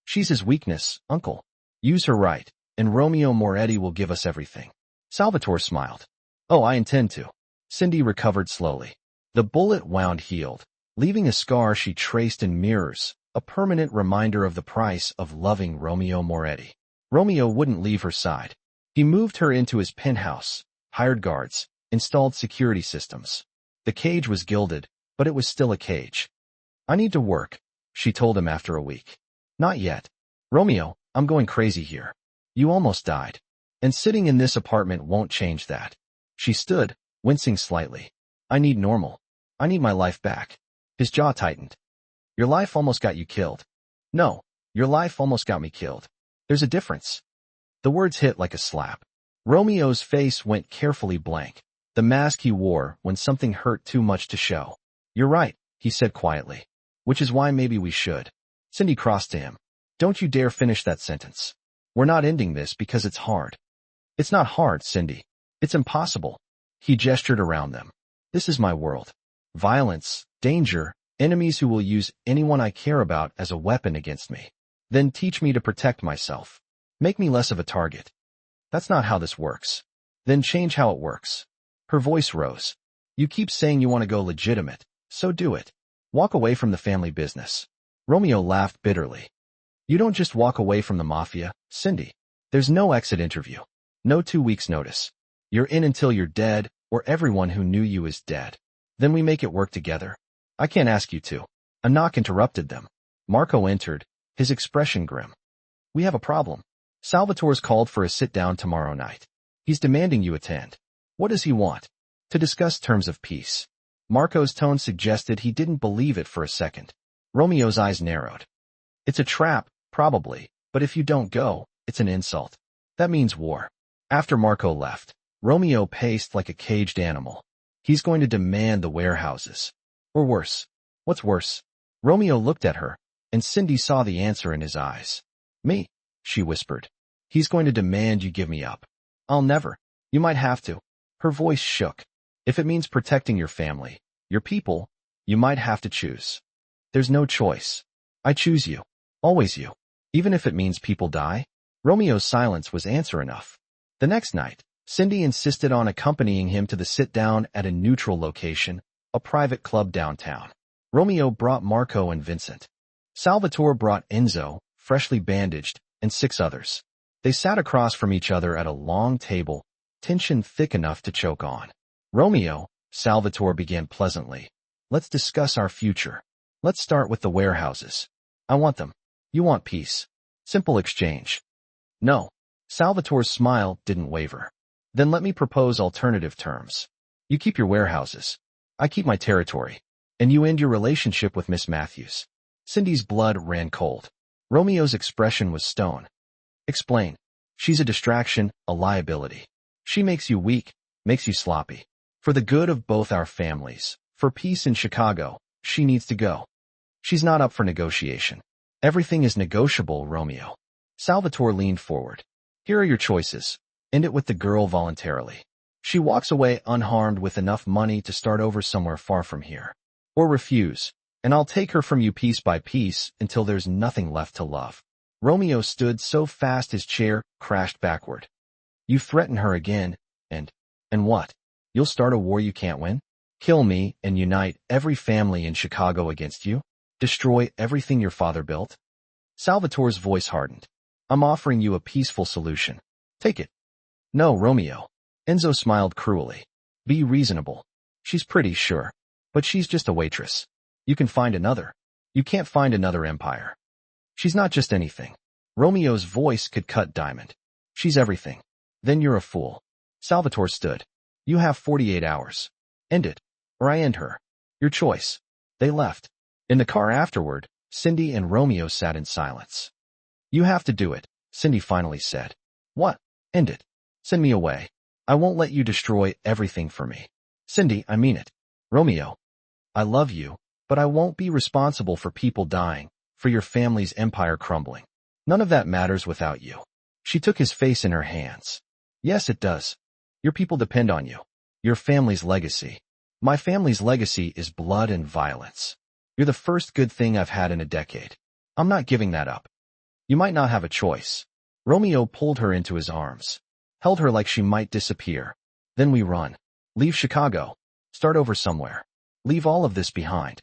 Speaker 1: She's his weakness, uncle. Use her right, and Romeo Moretti will give us everything. Salvatore smiled. Oh, I intend to. Cindy recovered slowly. The bullet wound healed, leaving a scar she traced in mirrors, a permanent reminder of the price of loving Romeo Moretti. Romeo wouldn't leave her side. He moved her into his penthouse, hired guards, installed security systems. The cage was gilded, but it was still a cage. I need to work, she told him after a week. Not yet. Romeo, I'm going crazy here. You almost died. And sitting in this apartment won't change that. She stood, wincing slightly. I need normal. I need my life back. His jaw tightened. Your life almost got you killed. No, your life almost got me killed. There's a difference. The words hit like a slap. Romeo's face went carefully blank, the mask he wore when something hurt too much to show. You're right, he said quietly. Which is why maybe we should. Cindy crossed to him. Don't you dare finish that sentence. We're not ending this because it's hard. It's not hard, Cindy. It's impossible. He gestured around them. This is my world. Violence, danger, enemies who will use anyone I care about as a weapon against me. Then teach me to protect myself. Make me less of a target. That's not how this works. Then change how it works. Her voice rose. You keep saying you want to go legitimate, so do it. Walk away from the family business. Romeo laughed bitterly. You don't just walk away from the Mafia, Cindy. There's no exit interview. No 2 weeks notice. You're in until you're dead, or everyone who knew you is dead. Then we make it work together. I can't ask you to. A knock interrupted them. Marco entered, his expression grim. We have a problem. Salvatore's called for a sit-down tomorrow night. He's demanding you attend. What does he want? To discuss terms of peace. Marco's tone suggested he didn't believe it for a second. Romeo's eyes narrowed. It's a trap, probably, but if you don't go, it's an insult. That means war. After Marco left, Romeo paced like a caged animal. He's going to demand the warehouses. Or worse. What's worse? Romeo looked at her, and Cindy saw the answer in his eyes. Me, she whispered. He's going to demand you give me up. I'll never. You might have to. Her voice shook. If it means protecting your family, your people, you might have to choose. There's no choice. I choose you. Always you. Even if it means people die? Romeo's silence was answer enough. The next night, Cindy insisted on accompanying him to the sit-down at a neutral location, a private club downtown. Romeo brought Marco and Vincent. Salvatore brought Enzo, freshly bandaged, and 6 others. They sat across from each other at a long table, tension thick enough to choke on. Romeo, Salvatore began pleasantly. Let's discuss our future. Let's start with the warehouses. I want them. You want peace. Simple exchange. No. Salvatore's smile didn't waver. Then let me propose alternative terms. You keep your warehouses. I keep my territory. And you end your relationship with Miss Matthews. Cindy's blood ran cold. Romeo's expression was stone. Explain. She's a distraction, a liability. She makes you weak, makes you sloppy. For the good of both our families, for peace in Chicago, she needs to go. She's not up for negotiation. Everything is negotiable, Romeo. Salvatore leaned forward. Here are your choices. End it with the girl voluntarily. She walks away unharmed with enough money to start over somewhere far from here. Or refuse, and I'll take her from you piece by piece until there's nothing left to love. Romeo stood so fast his chair crashed backward. You threaten her again, and what? You'll start a war you can't win? Kill me and unite every family in Chicago against you? Destroy everything your father built? Salvatore's voice hardened. I'm offering you a peaceful solution. Take it. No, Romeo. Enzo smiled cruelly. Be reasonable. She's pretty, sure, but she's just a waitress. You can find another. You can't find another empire. She's not just anything. Romeo's voice could cut diamond. She's everything. Then you're a fool. Salvatore stood. You have 48 hours. End it, or I end her. Your choice. They left. In the car afterward, Cindy and Romeo sat in silence. You have to do it, Cindy finally said. What? End it. Send me away. I won't let you destroy everything for me. Cindy, I mean it. Romeo. I love you, but I won't be responsible for people dying, for your family's empire crumbling. None of that matters without you. She took his face in her hands. Yes, it does. Your people depend on you. Your family's legacy. My family's legacy is blood and violence. You're the first good thing I've had in a decade. I'm not giving that up. You might not have a choice. Romeo pulled her into his arms, held her like she might disappear. Then we run. Leave Chicago. Start over somewhere. Leave all of this behind.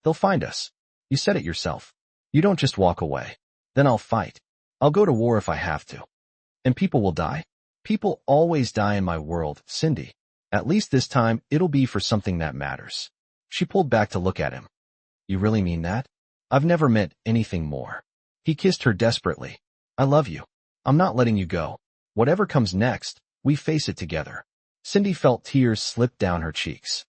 Speaker 1: They'll find us. You said it yourself. You don't just walk away. Then I'll fight. I'll go to war if I have to. And people will die? People always die in my world, Cindy. At least this time, it'll be for something that matters. She pulled back to look at him. You really mean that? I've never meant anything more. He kissed her desperately. I love you. I'm not letting you go. Whatever comes next, we face it together. Cindy felt tears slip down her cheeks.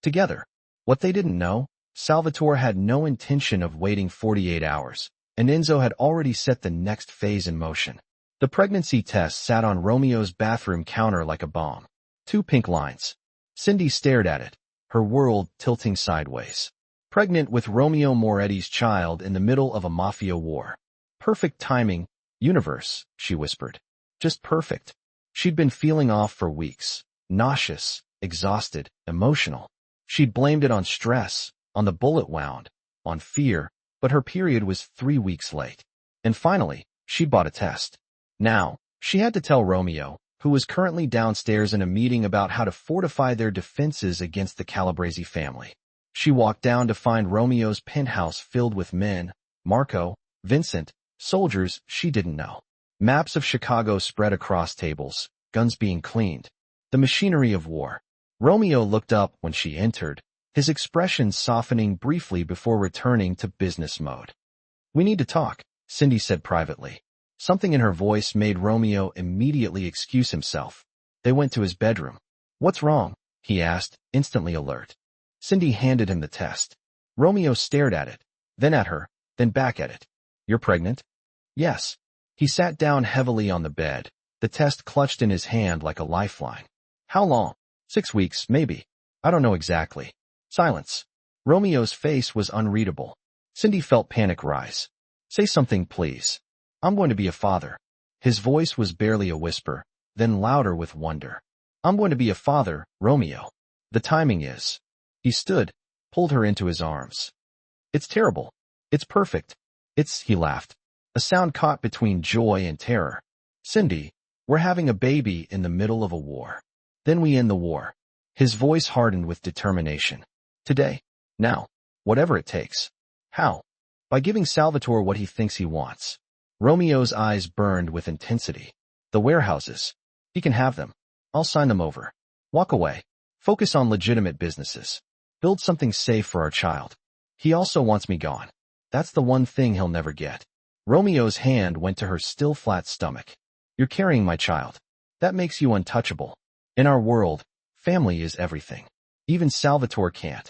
Speaker 1: Together. What they didn't know, Salvatore had no intention of waiting 48 hours, and Enzo had already set the next phase in motion. The pregnancy test sat on Romeo's bathroom counter like a bomb. 2 pink lines. Cindy stared at it, her world tilting sideways. Pregnant with Romeo Moretti's child in the middle of a Mafia war. Perfect timing, universe, she whispered. Just perfect. She'd been feeling off for weeks. Nauseous, exhausted, emotional. She'd blamed it on stress, on the bullet wound, on fear, but her period was 3 weeks late. And finally, she'd bought a test. Now, she had to tell Romeo, who was currently downstairs in a meeting about how to fortify their defenses against the Calabrese family. She walked down to find Romeo's penthouse filled with men, Marco, Vincent, soldiers she didn't know. Maps of Chicago spread across tables, guns being cleaned. The machinery of war. Romeo looked up when she entered, his expression softening briefly before returning to business mode. We need to talk, Cindy said privately. Something in her voice made Romeo immediately excuse himself. They went to his bedroom. What's wrong? He asked, instantly alert. Cindy handed him the test. Romeo stared at it, then at her, then back at it. You're pregnant? Yes. He sat down heavily on the bed, the test clutched in his hand like a lifeline. How long? 6 weeks, maybe. I don't know exactly. Silence. Romeo's face was unreadable. Cindy felt panic rise. Say something, please. I'm going to be a father. His voice was barely a whisper, then louder with wonder. I'm going to be a father, Romeo. The timing is. He stood, pulled her into his arms. It's terrible. It's perfect. He laughed. A sound caught between joy and terror. Cindy, we're having a baby in the middle of a war. Then we end the war. His voice hardened with determination. Today. Now. Whatever it takes. How? By giving Salvatore what he thinks he wants. Romeo's eyes burned with intensity. The warehouses. He can have them. I'll sign them over. Walk away. Focus on legitimate businesses. Build something safe for our child. He also wants me gone. That's the one thing he'll never get. Romeo's hand went to her still flat stomach. You're carrying my child. That makes you untouchable. In our world, family is everything. Even Salvatore can't.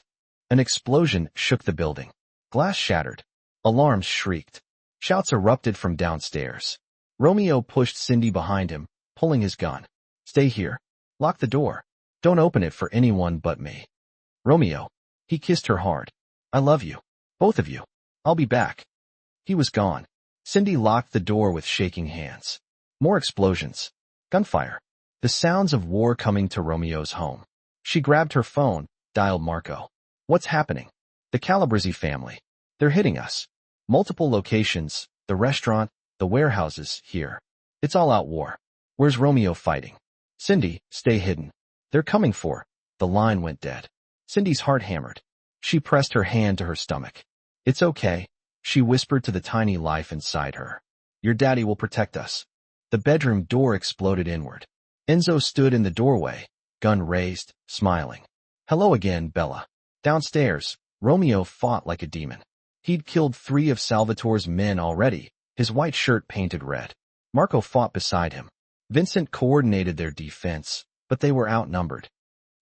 Speaker 1: An explosion shook the building. Glass shattered. Alarms shrieked. Shouts erupted from downstairs. Romeo pushed Cindy behind him, pulling his gun. Stay here. Lock the door. Don't open it for anyone but me. Romeo. He kissed her hard. I love you. Both of you. I'll be back. He was gone. Cindy locked the door with shaking hands. More explosions. Gunfire. The sounds of war coming to Romeo's home. She grabbed her phone, dialed Marco. What's happening? The Calabrese family. They're hitting us. Multiple locations, the restaurant, the warehouses, here. It's all out war. Where's Romeo fighting? Cindy, stay hidden. They're coming for. The line went dead. Cindy's heart hammered. She pressed her hand to her stomach. It's okay, she whispered to the tiny life inside her. Your daddy will protect us. The bedroom door exploded inward. Enzo stood in the doorway, gun raised, smiling. Hello again, Bella. Downstairs, Romeo fought like a demon. He'd killed 3 of Salvatore's men already, his white shirt painted red. Marco fought beside him. Vincent coordinated their defense, but they were outnumbered.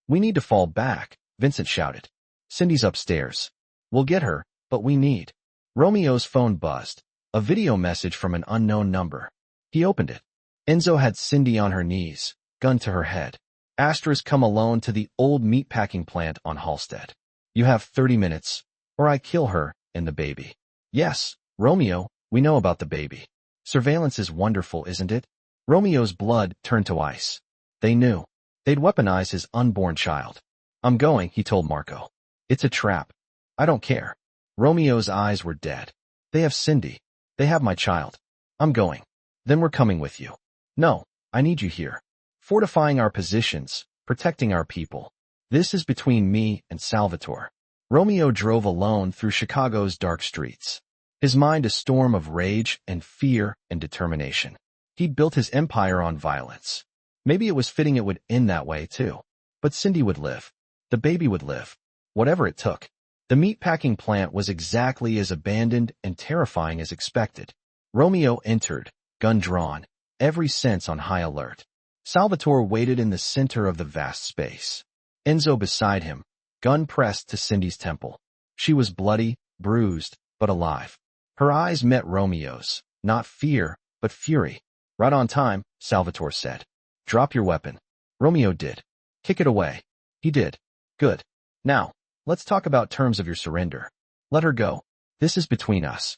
Speaker 1: We need to fall back, Vincent shouted. Cindy's upstairs. We'll get her, but we need. Romeo's phone buzzed. A video message from an unknown number. He opened it. Enzo had Cindy on her knees, gun to her head. Asterisk, come alone to the old meatpacking plant on Halstead. You have 30 minutes, or I kill her and the baby. Yes, Romeo, we know about the baby. Surveillance is wonderful, isn't it? Romeo's blood turned to ice. They knew. They'd weaponize his unborn child. I'm going, he told Marco. It's a trap. I don't care. Romeo's eyes were dead. They have Cindy. They have my child. I'm going. Then we're coming with you. No, I need you here. Fortifying our positions, protecting our people. This is between me and Salvatore. Romeo drove alone through Chicago's dark streets. His mind a storm of rage and fear and determination. He'd built his empire on violence. Maybe it was fitting it would end that way too. But Cindy would live. The baby would live. Whatever it took. The meatpacking plant was exactly as abandoned and terrifying as expected. Romeo entered, gun drawn, every sense on high alert. Salvatore waited in the center of the vast space. Enzo beside him, gun pressed to Cindy's temple. She was bloody, bruised, but alive. Her eyes met Romeo's, not fear, but fury. Right on time, Salvatore said. Drop your weapon. Romeo did. Kick it away. He did. Good. Now, let's talk about terms of your surrender. Let her go. This is between us.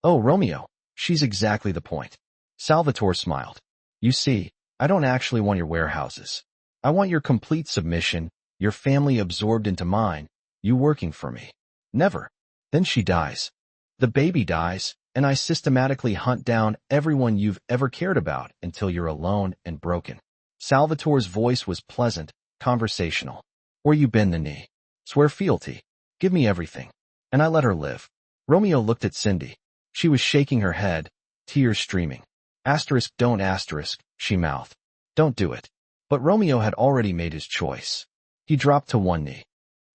Speaker 1: Oh, Romeo, she's exactly the point. Salvatore smiled. You see, I don't actually want your warehouses. I want your complete submission, your family absorbed into mine, you working for me. Never. Then she dies. The baby dies, and I systematically hunt down everyone you've ever cared about until you're alone and broken. Salvatore's voice was pleasant, conversational. Where you bend the knee. Swear fealty. Give me everything. And I let her live. Romeo looked at Cindy. She was shaking her head, tears streaming. Asterisk, don't asterisk, she mouthed. Don't do it. But Romeo had already made his choice. He dropped to one knee.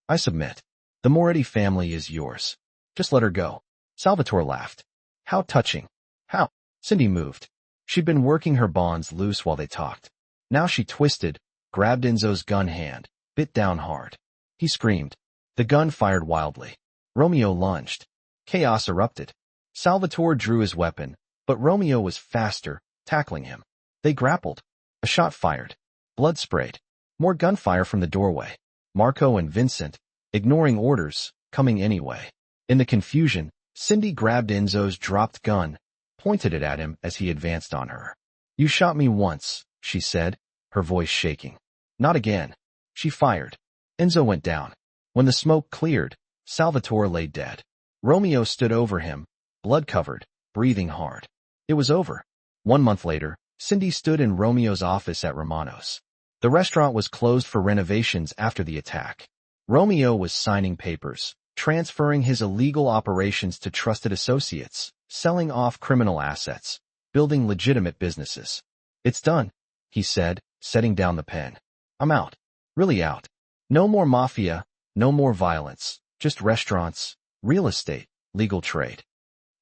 Speaker 1: I submit. The Moretti family is yours. Just let her go. Salvatore laughed. How touching. How? Cindy moved. She'd been working her bonds loose while they talked. Now she twisted, grabbed Enzo's gun hand, bit down hard. He screamed. The gun fired wildly. Romeo lunged. Chaos erupted. Salvatore drew his weapon, but Romeo was faster, tackling him. They grappled. A shot fired. Blood sprayed. More gunfire from the doorway. Marco and Vincent, ignoring orders, coming anyway. In the confusion, Cindy grabbed Enzo's dropped gun, pointed it at him as he advanced on her. You shot me once, she said, her voice shaking. Not again. She fired. Enzo went down. When the smoke cleared, Salvatore lay dead. Romeo stood over him, blood-covered, breathing hard. It was over. 1 month later, Cindy stood in Romeo's office at Romano's. The restaurant was closed for renovations after the attack. Romeo was signing papers, transferring his illegal operations to trusted associates, selling off criminal assets, building legitimate businesses. It's done, he said, setting down the pen. I'm out. Really out. No more mafia, no more violence, just restaurants, real estate, legal trade.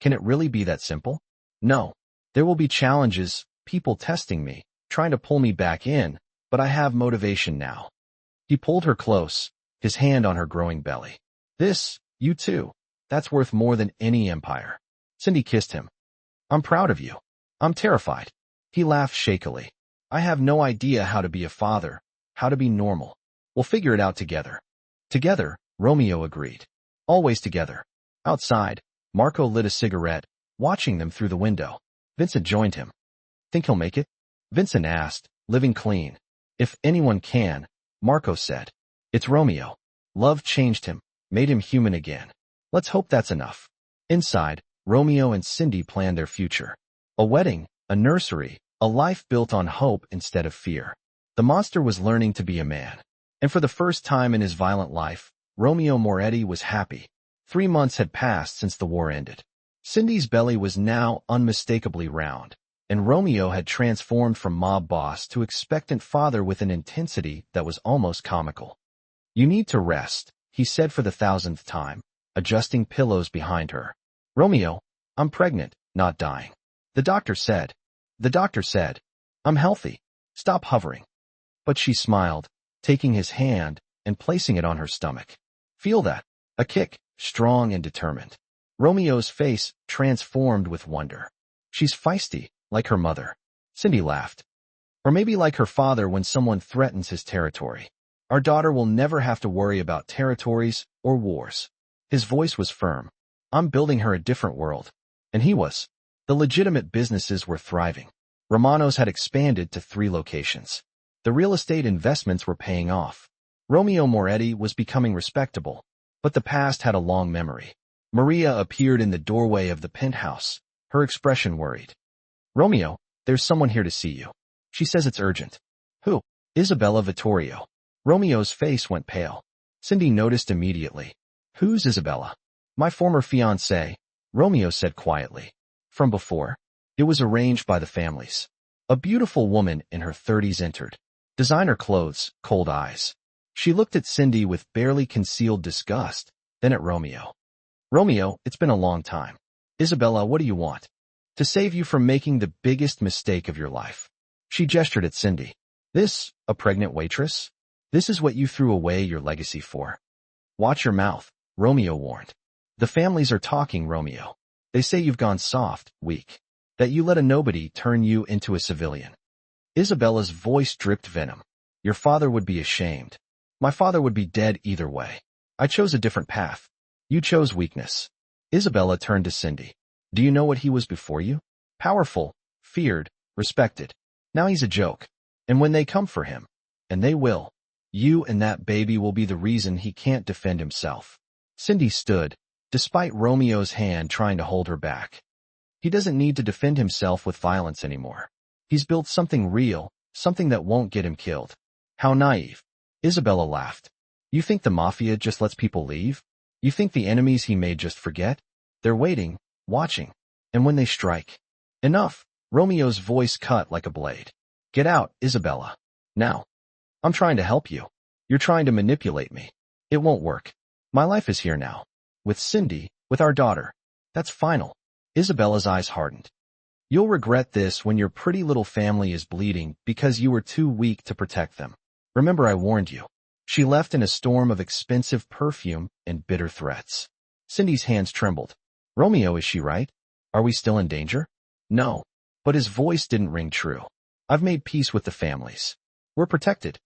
Speaker 1: Can it really be that simple? No. There will be challenges, people testing me, trying to pull me back in, but I have motivation now. He pulled her close, his hand on her growing belly. This, you too, that's worth more than any empire. Cindy kissed him. I'm proud of you. I'm terrified. He laughed shakily. I have no idea how to be a father, how to be normal. We'll figure it out together. Together, Romeo agreed. Always together. Outside, Marco lit a cigarette, watching them through the window. Vincent joined him. Think he'll make it? Vincent asked, living clean. If anyone can, Marco said. It's Romeo. Love changed him. made him human again. Let's hope that's enough. Inside, Romeo and Cindy planned their future. A wedding, a nursery, a life built on hope instead of fear. The monster was learning to be a man. And for the first time in his violent life, Romeo Moretti was happy. 3 months had passed since the war ended. Cindy's belly was now unmistakably round, and Romeo had transformed from mob boss to expectant father with an intensity that was almost comical. "You need to rest," he said for the 1,000th time, adjusting pillows behind her. "Romeo, I'm pregnant, not dying." The doctor said, "I'm healthy. Stop hovering." But she smiled, taking his hand and placing it on her stomach. "Feel that?" A kick, strong and determined. Romeo's face transformed with wonder. "She's feisty, like her mother." Cindy laughed. "Or maybe like her father when someone threatens his territory. Our daughter will never have to worry about territories or wars." His voice was firm. "I'm building her a different world." And he was. The legitimate businesses were thriving. Romano's had expanded to 3 locations. The real estate investments were paying off. Romeo Moretti was becoming respectable, but the past had a long memory. Maria appeared in the doorway of the penthouse, her expression worried. "Romeo, there's someone here to see you. She says it's urgent." "Who?" "Isabella Vittorio." Romeo's face went pale. Cindy noticed immediately. "Who's Isabella?" "My former fiancée," Romeo said quietly. "From before?" "It was arranged by the families." A beautiful woman in her 30s entered. Designer clothes, cold eyes. She looked at Cindy with barely concealed disgust, then at Romeo. "Romeo, it's been a long time." "Isabella, what do you want?" "To save you from making the biggest mistake of your life." She gestured at Cindy. "This, a pregnant waitress? This is what you threw away your legacy for?" "Watch your mouth," Romeo warned. "The families are talking, Romeo. They say you've gone soft, weak. That you let a nobody turn you into a civilian." Isabella's voice dripped venom. "Your father would be ashamed. My father would be dead either way. I chose a different path. You chose weakness." Isabella turned to Cindy. "Do you know what he was before you? Powerful, feared, respected. Now he's a joke. And when they come for him, and they will, you and that baby will be the reason he can't defend himself." Cindy stood, despite Romeo's hand trying to hold her back. "He doesn't need to defend himself with violence anymore. He's built something real, something that won't get him killed." "How naive." Isabella laughed. "You think the Mafia just lets people leave? You think the enemies he made just forget? They're waiting, watching. And when they strike..." "Enough." Romeo's voice cut like a blade. "Get out, Isabella. Now. I'm trying to help you. You're trying to manipulate me. It won't work. My life is here now. With Cindy, with our daughter. That's final." Isabella's eyes hardened. "You'll regret this when your pretty little family is bleeding because you were too weak to protect them. Remember I warned you." She left in a storm of expensive perfume and bitter threats. Cindy's hands trembled. "Romeo, is she right? Are we still in danger?" "No." But his voice didn't ring true. "I've made peace with the families. We're protected."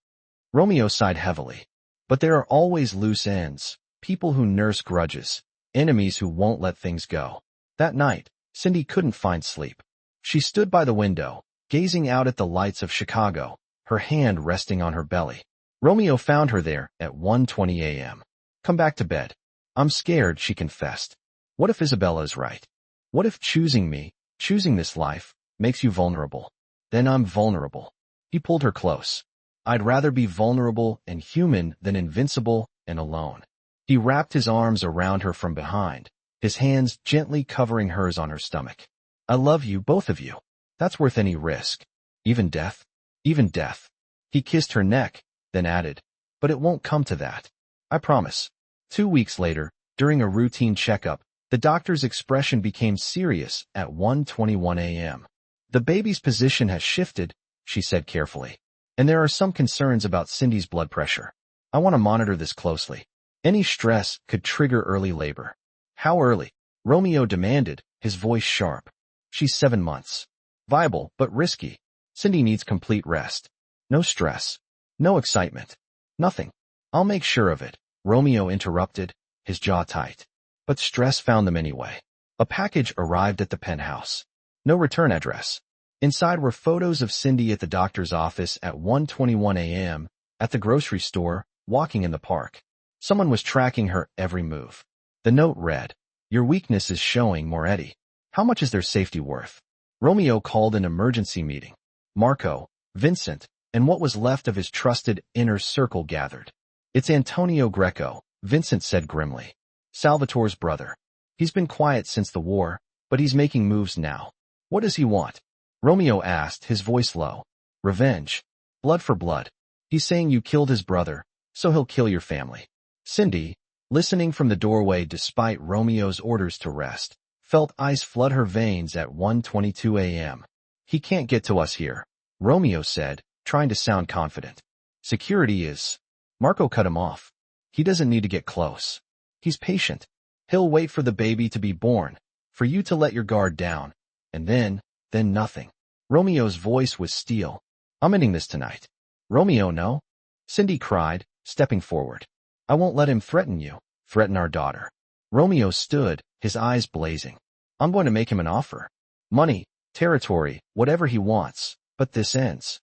Speaker 1: Romeo sighed heavily. "But there are always loose ends, people who nurse grudges, enemies who won't let things go." That night, Cindy couldn't find sleep. She stood by the window, gazing out at the lights of Chicago, her hand resting on her belly. Romeo found her there at 1:20 a.m. "Come back to bed." "I'm scared," she confessed. "What if Isabella is right? What if choosing me, choosing this life, makes you vulnerable? Then I'm vulnerable." He pulled her close. "I'd rather be vulnerable and human than invincible and alone." He wrapped his arms around her from behind, his hands gently covering hers on her stomach. "I love you, both of you. That's worth any risk. Even death? Even death." He kissed her neck, then added, "But it won't come to that. I promise." 2 weeks later, during a routine checkup, the doctor's expression became serious at 1:21 a.m. "The baby's position has shifted," she said carefully. "And there are some concerns about Cindy's blood pressure. I want to monitor this closely. Any stress could trigger early labor." "How early?" Romeo demanded, his voice sharp. "She's 7 months. Viable, but risky. Cindy needs complete rest. No stress. No excitement. Nothing." "I'll make sure of it," Romeo interrupted, his jaw tight. But stress found them anyway. A package arrived at the penthouse. No return address. Inside were photos of Cindy at the doctor's office at 1:21 a.m., at the grocery store, walking in the park. Someone was tracking her every move. The note read, "Your weakness is showing, Moretti. How much is their safety worth?" Romeo called an emergency meeting. Marco, Vincent, and what was left of his trusted inner circle gathered. "It's Antonio Greco," Vincent said grimly. "Salvatore's brother. He's been quiet since the war, but he's making moves now." "What does he want?" Romeo asked, his voice low. "Revenge. Blood for blood. He's saying you killed his brother, so he'll kill your family." Cindy, listening from the doorway despite Romeo's orders to rest, felt ice flood her veins at 1:22 a.m. "He can't get to us here," Romeo said, trying to sound confident. "Security is—" Marco cut him off. "He doesn't need to get close. He's patient. He'll wait for the baby to be born, for you to let your guard down, and then nothing." Romeo's voice was steel. "I'm ending this tonight." "Romeo, no," Cindy cried, stepping forward. "I won't let him threaten you, threaten our daughter." Romeo stood, his eyes blazing. "I'm going to make him an offer. Money, territory, whatever he wants, but this ends."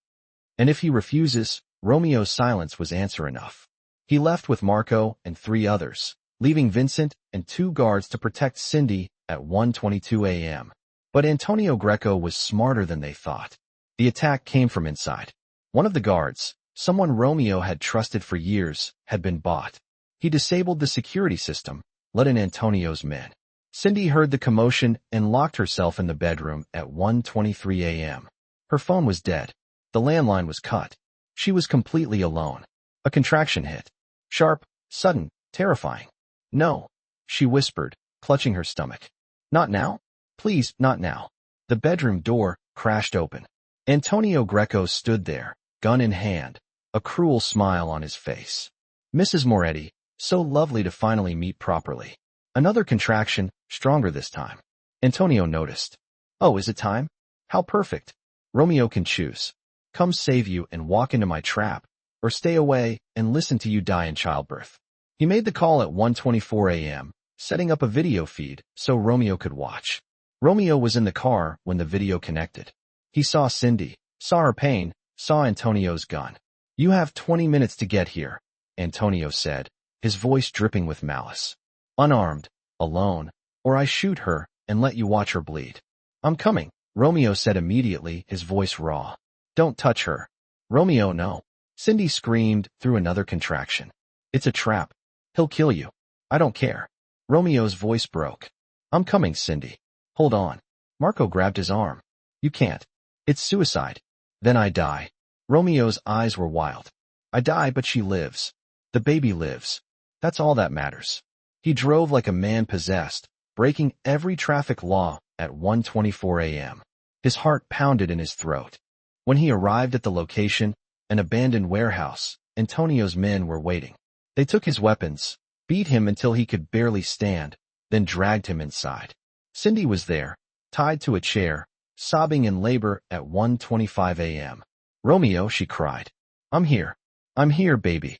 Speaker 1: And if he refuses, Romeo's silence was answer enough. He left with Marco and 3 others, leaving Vincent and 2 guards to protect Cindy at 1:22 a.m. But Antonio Greco was smarter than they thought. The attack came from inside. One of the guards, someone Romeo had trusted for years, had been bought. He disabled the security system, let in Antonio's men. Cindy heard the commotion and locked herself in the bedroom at 1:23 a.m. Her phone was dead. The landline was cut. She was completely alone. A contraction hit. Sharp, sudden, terrifying. "No," she whispered, clutching her stomach. "Not now? Please, not now." The bedroom door crashed open. Antonio Greco stood there, gun in hand, a cruel smile on his face. "Mrs. Moretti, so lovely to finally meet properly." Another contraction, stronger this time. Antonio noticed. "Oh, is it time? How perfect. Romeo can choose. Come save you and walk into my trap, or stay away and listen to you die in childbirth." He made the call at 1:24 a.m., setting up a video feed so Romeo could watch. Romeo was in the car when the video connected. He saw Cindy, saw her pain, saw Antonio's gun. "You have 20 minutes to get here," Antonio said, his voice dripping with malice. "Unarmed, alone, or I shoot her and let you watch her bleed." "I'm coming," Romeo said immediately, his voice raw. "Don't touch her." "Romeo, no." Cindy screamed through another contraction. "It's a trap. He'll kill you." "I don't care." Romeo's voice broke. "I'm coming, Cindy. Hold on." Marco grabbed his arm. "You can't. It's suicide. Then I die." Romeo's eyes were wild. "I die, but she lives. The baby lives. That's all that matters." He drove like a man possessed, breaking every traffic law at 1:24 a.m. His heart pounded in his throat. When he arrived at the location, an abandoned warehouse, Antonio's men were waiting. They took his weapons, beat him until he could barely stand, then dragged him inside. Cindy was there, tied to a chair, sobbing in labor at 1:25 a.m. "Romeo," she cried. I'm here, baby."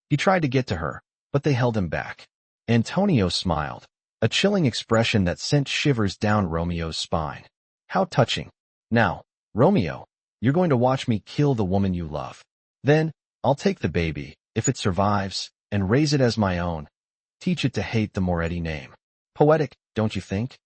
Speaker 1: He tried to get to her, but they held him back. Antonio smiled, a chilling expression that sent shivers down Romeo's spine. "How touching. Now, Romeo, you're going to watch me kill the woman you love. Then, I'll take the baby, if it survives, and raise it as my own. Teach it to hate the Moretti name. Poetic, don't you think?"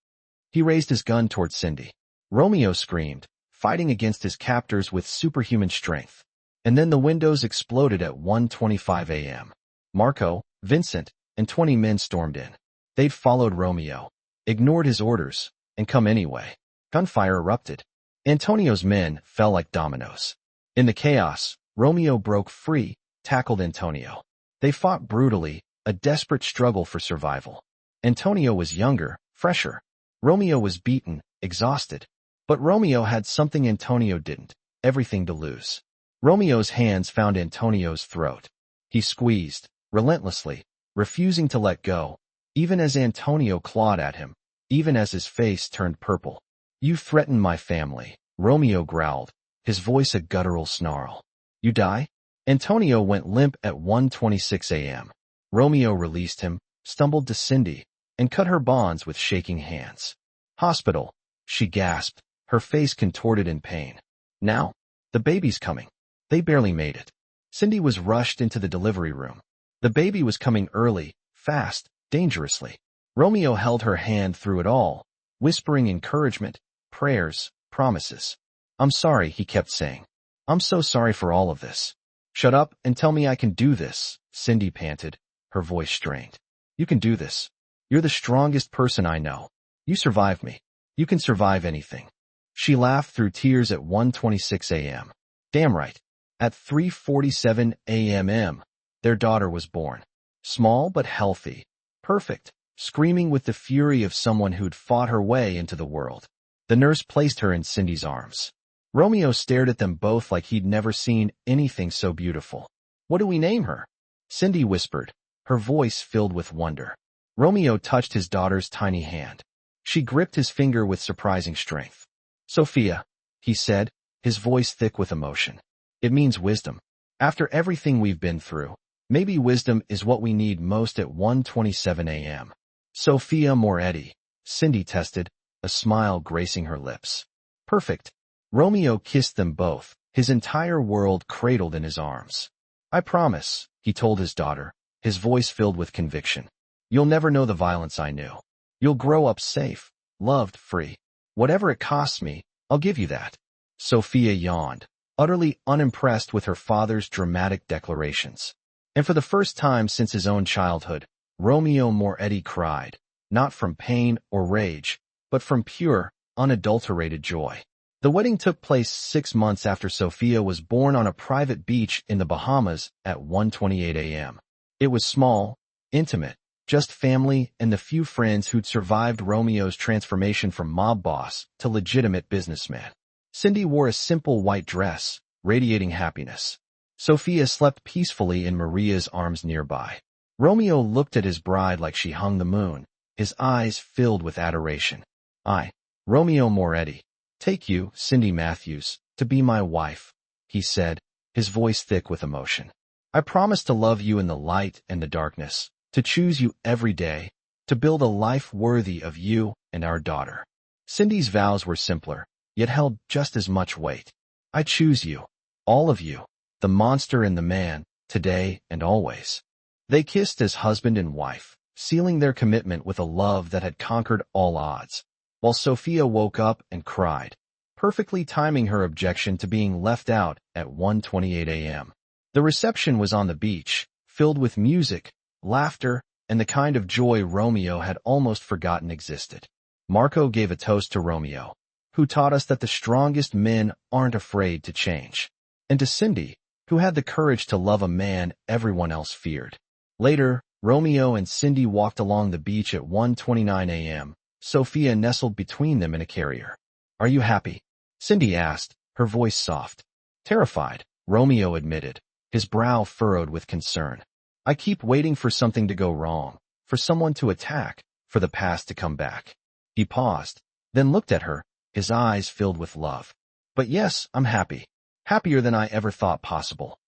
Speaker 1: He raised his gun toward Cindy. Romeo screamed, fighting against his captors with superhuman strength. And then the windows exploded at 1:25 a.m. Marco, Vincent, and 20 men stormed in. They'd followed Romeo, ignored his orders, and come anyway. Gunfire erupted. Antonio's men fell like dominoes. In the chaos, Romeo broke free, tackled Antonio. They fought brutally, a desperate struggle for survival. Antonio was younger, fresher. Romeo was beaten, exhausted. But Romeo had something Antonio didn't, everything to lose. Romeo's hands found Antonio's throat. He squeezed, relentlessly, refusing to let go, even as Antonio clawed at him, even as his face turned purple. "You threaten my family," Romeo growled, his voice a guttural snarl. "You die?" Antonio went limp at 1:26 a.m. Romeo released him, stumbled to Cindy, and cut her bonds with shaking hands. "Hospital," she gasped, her face contorted in pain. "Now? The baby's coming." They barely made it. Cindy was rushed into the delivery room. The baby was coming early, fast, dangerously. Romeo held her hand through it all, whispering encouragement, prayers, promises. "I'm sorry," he kept saying. "I'm so sorry for all of this." "Shut up and tell me I can do this," Cindy panted, her voice strained. "You can do this. You're the strongest person I know. You survived me. You can survive anything." She laughed through tears at 1:26 a.m. Damn right. At 3:47 a.m., their daughter was born. Small but healthy. Perfect. Screaming with the fury of someone who'd fought her way into the world. The nurse placed her in Cindy's arms. Romeo stared at them both like he'd never seen anything so beautiful. "What do we name her?" Cindy whispered, her voice filled with wonder. Romeo touched his daughter's tiny hand. She gripped his finger with surprising strength. "Sophia," he said, his voice thick with emotion. "It means wisdom. After everything we've been through, maybe wisdom is what we need most at 1:27 a.m. "Sophia Moretti," Cindy tested, a smile gracing her lips. "Perfect." Romeo kissed them both, his entire world cradled in his arms. "I promise," he told his daughter, his voice filled with conviction. "You'll never know the violence I knew. You'll grow up safe, loved, free. Whatever it costs me, I'll give you that." Sophia yawned, utterly unimpressed with her father's dramatic declarations. And for the first time since his own childhood, Romeo Moretti cried, not from pain or rage, but from pure, unadulterated joy. The wedding took place 6 months after Sophia was born on a private beach in the Bahamas at 1:28 a.m. It was small, intimate, just family and the few friends who'd survived Romeo's transformation from mob boss to legitimate businessman. Cindy wore a simple white dress, radiating happiness. Sophia slept peacefully in Maria's arms nearby. Romeo looked at his bride like she hung the moon, his eyes filled with adoration. "I, Romeo Moretti, take you, Cindy Matthews, to be my wife," he said, his voice thick with emotion. "I promise to love you in the light and the darkness, to choose you every day, to build a life worthy of you and our daughter." Cindy's vows were simpler, yet held just as much weight. "I choose you, all of you, the monster and the man, today and always." They kissed as husband and wife, sealing their commitment with a love that had conquered all odds, while Sophia woke up and cried, perfectly timing her objection to being left out at 1:28 a.m. The reception was on the beach, filled with music, laughter, and the kind of joy Romeo had almost forgotten existed. Marco gave a toast to Romeo, who taught us that the strongest men aren't afraid to change, and to Cindy, who had the courage to love a man everyone else feared. Later, Romeo and Cindy walked along the beach at 1:29 a.m., Sophia nestled between them in a carrier. "Are you happy?" Cindy asked, her voice soft. "Terrified," Romeo admitted, his brow furrowed with concern. "I keep waiting for something to go wrong, for someone to attack, for the past to come back." He paused, then looked at her, his eyes filled with love. "But yes, I'm happy. Happier than I ever thought possible."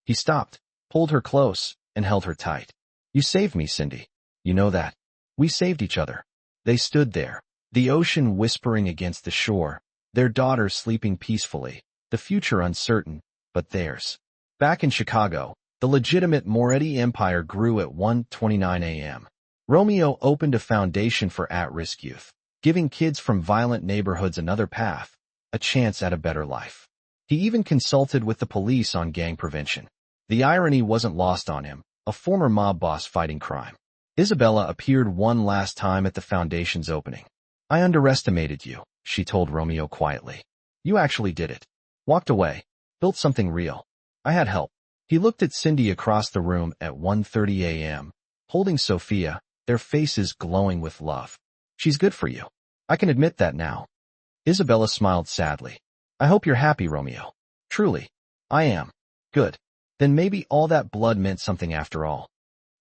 Speaker 1: He stopped, pulled her close, and held her tight. "You saved me, Cindy. You know that. We saved each other." They stood there, the ocean whispering against the shore, their daughter sleeping peacefully, the future uncertain, but theirs. Back in Chicago, the legitimate Moretti empire grew at 1:29 a.m. Romeo opened a foundation for at-risk youth, giving kids from violent neighborhoods another path, a chance at a better life. He even consulted with the police on gang prevention. The irony wasn't lost on him, a former mob boss fighting crime. Isabella appeared one last time at the foundation's opening. "I underestimated you," she told Romeo quietly. "You actually did it. Walked away, built something real. I had help." He looked at Cindy across the room at 1:30 a.m., holding Sophia, their faces glowing with love. "She's good for you. I can admit that now." Isabella smiled sadly. "I hope you're happy, Romeo." "Truly. I am." "Good. Then maybe all that blood meant something after all."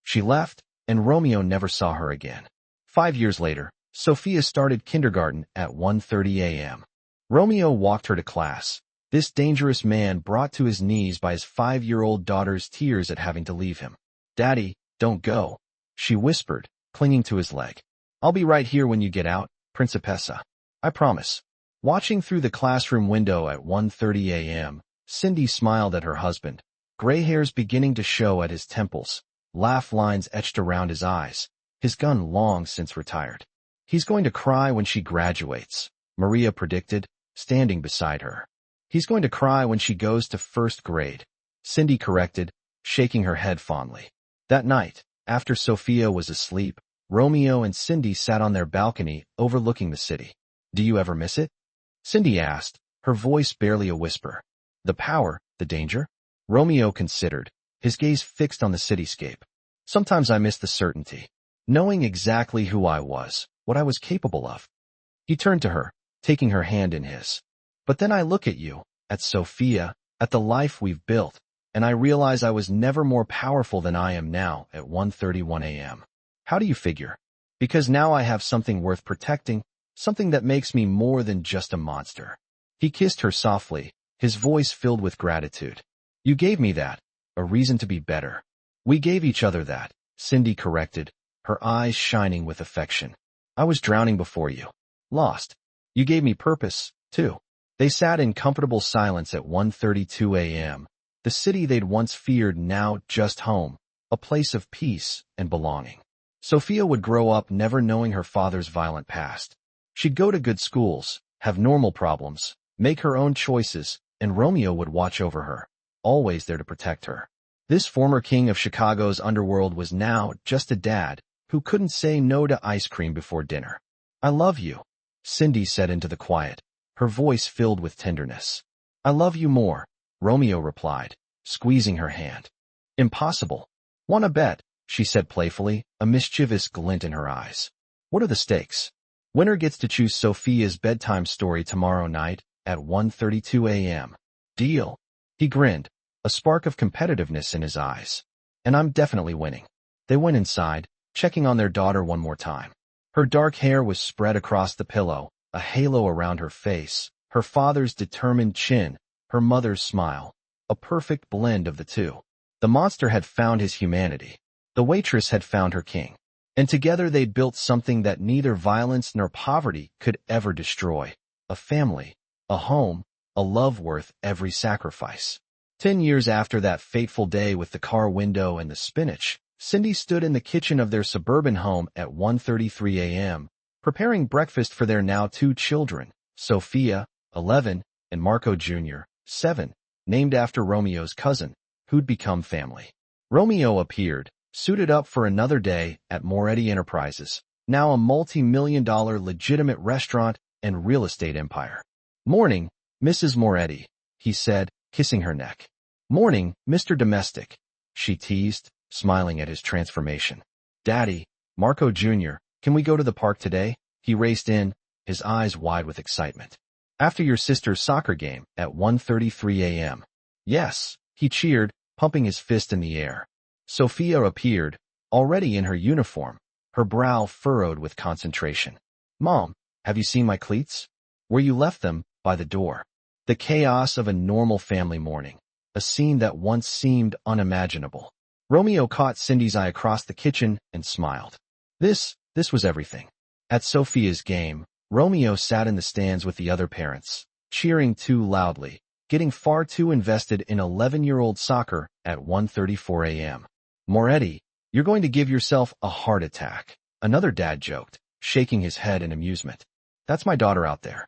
Speaker 1: She left, and Romeo never saw her again. 5 years later, Sophia started kindergarten at 1:30 a.m. Romeo walked her to class, this dangerous man brought to his knees by his 5-year-old daughter's tears at having to leave him. "Daddy, don't go," she whispered, clinging to his leg. "I'll be right here when you get out, Principessa. I promise." Watching through the classroom window at 1:30 a.m., Cindy smiled at her husband, gray hairs beginning to show at his temples, laugh lines etched around his eyes, his gun long since retired. He's going to cry when she graduates, Maria predicted, standing beside her. He's going to cry when she goes to first grade, Cindy corrected, shaking her head fondly. That night, after Sophia was asleep, Romeo and Cindy sat on their balcony overlooking the city. Do you ever miss it? Cindy asked, her voice barely a whisper. The power, the danger? Romeo considered, his gaze fixed on the cityscape. Sometimes I miss the certainty, knowing exactly who I was, what I was capable of. He turned to her, taking her hand in his. But then I look at you, at Sophia, at the life we've built, and I realize I was never more powerful than I am now at 1:31 a.m. How do you figure? Because now I have something worth protecting, something that makes me more than just a monster. He kissed her softly, his voice filled with gratitude. You gave me that, a reason to be better. We gave each other that, Cindy corrected, her eyes shining with affection. I was drowning before you. Lost. You gave me purpose, too. They sat in comfortable silence at 1:32 a.m. The city they'd once feared now just home, a place of peace and belonging. Sophia would grow up never knowing her father's violent past. She'd go to good schools, have normal problems, make her own choices, and Romeo would watch over her, always there to protect her. This former king of Chicago's underworld was now just a dad who couldn't say no to ice cream before dinner. I love you, Cindy said into the quiet, her voice filled with tenderness. I love you more, Romeo replied, squeezing her hand. Impossible. Wanna bet, she said playfully, a mischievous glint in her eyes. What are the stakes? Winner gets to choose Sophia's bedtime story tomorrow night at 1:32 a.m. Deal. He grinned, a spark of competitiveness in his eyes. And I'm definitely winning. They went inside, checking on their daughter one more time. Her dark hair was spread across the pillow, a halo around her face, her father's determined chin, her mother's smile, a perfect blend of the two. The monster had found his humanity. The waitress had found her king. And together they'd built something that neither violence nor poverty could ever destroy. A family, a home, a love worth every sacrifice. 10 years after that fateful day with the car window and the spinach, Cindy stood in the kitchen of their suburban home at 1:33 a.m., preparing breakfast for their now 2 children, Sophia, 11, and Marco Jr., 7, named after Romeo's cousin, who'd become family. Romeo appeared, suited up for another day at Moretti Enterprises, now a multi-million-dollar legitimate restaurant and real estate empire. Morning, Mrs. Moretti, he said, kissing her neck. Morning, Mr. Domestic, she teased, smiling at his transformation. Daddy, Marco Jr., can we go to the park today? He raced in, his eyes wide with excitement. After your sister's soccer game at 1:33 a.m. Yes, he cheered, pumping his fist in the air. Sophia appeared, already in her uniform, her brow furrowed with concentration. Mom, have you seen my cleats? Where you left them, by the door. The chaos of a normal family morning, a scene that once seemed unimaginable. Romeo caught Cindy's eye across the kitchen and smiled. This was everything. At Sophia's game, Romeo sat in the stands with the other parents, cheering too loudly, getting far too invested in 11-year-old soccer at 1:34 a.m. Moretti, you're going to give yourself a heart attack, another dad joked, shaking his head in amusement. That's my daughter out there.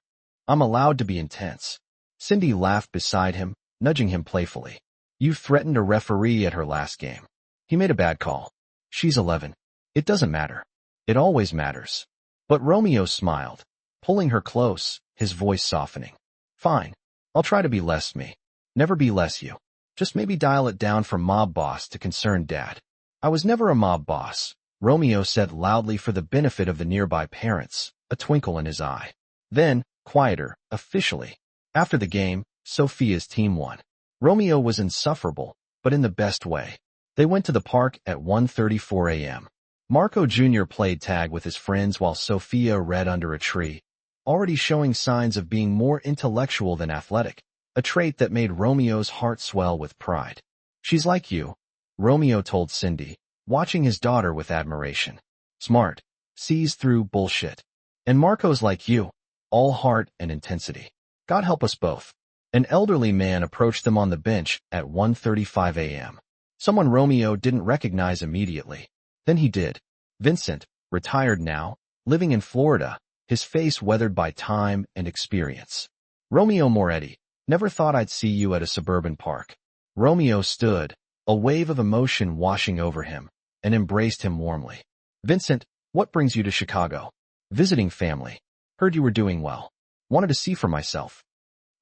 Speaker 1: I'm allowed to be intense. Cindy laughed beside him, nudging him playfully. You threatened a referee at her last game. He made a bad call. She's 11. It doesn't matter. It always matters. But Romeo smiled, pulling her close, his voice softening. Fine. I'll try to be less me. Never be less you. Just maybe dial it down from mob boss to concerned dad. I was never a mob boss, Romeo said loudly for the benefit of the nearby parents, a twinkle in his eye. Then, quieter, officially. After the game, Sophia's team won. Romeo was insufferable, but in the best way. They went to the park at 1:34 a.m. Marco Jr. played tag with his friends while Sophia read under a tree, already showing signs of being more intellectual than athletic, a trait that made Romeo's heart swell with pride. She's like you, Romeo told Cindy, watching his daughter with admiration. Smart, sees through bullshit. And Marco's like you, all heart and intensity. God help us both. An elderly man approached them on the bench at 1:35 a.m. Someone Romeo didn't recognize immediately. Then he did. Vincent, retired now, living in Florida, his face weathered by time and experience. Romeo Moretti, never thought I'd see you at a suburban park. Romeo stood, a wave of emotion washing over him, and embraced him warmly. Vincent, what brings you to Chicago? Visiting family. Heard you were doing well. Wanted to see for myself.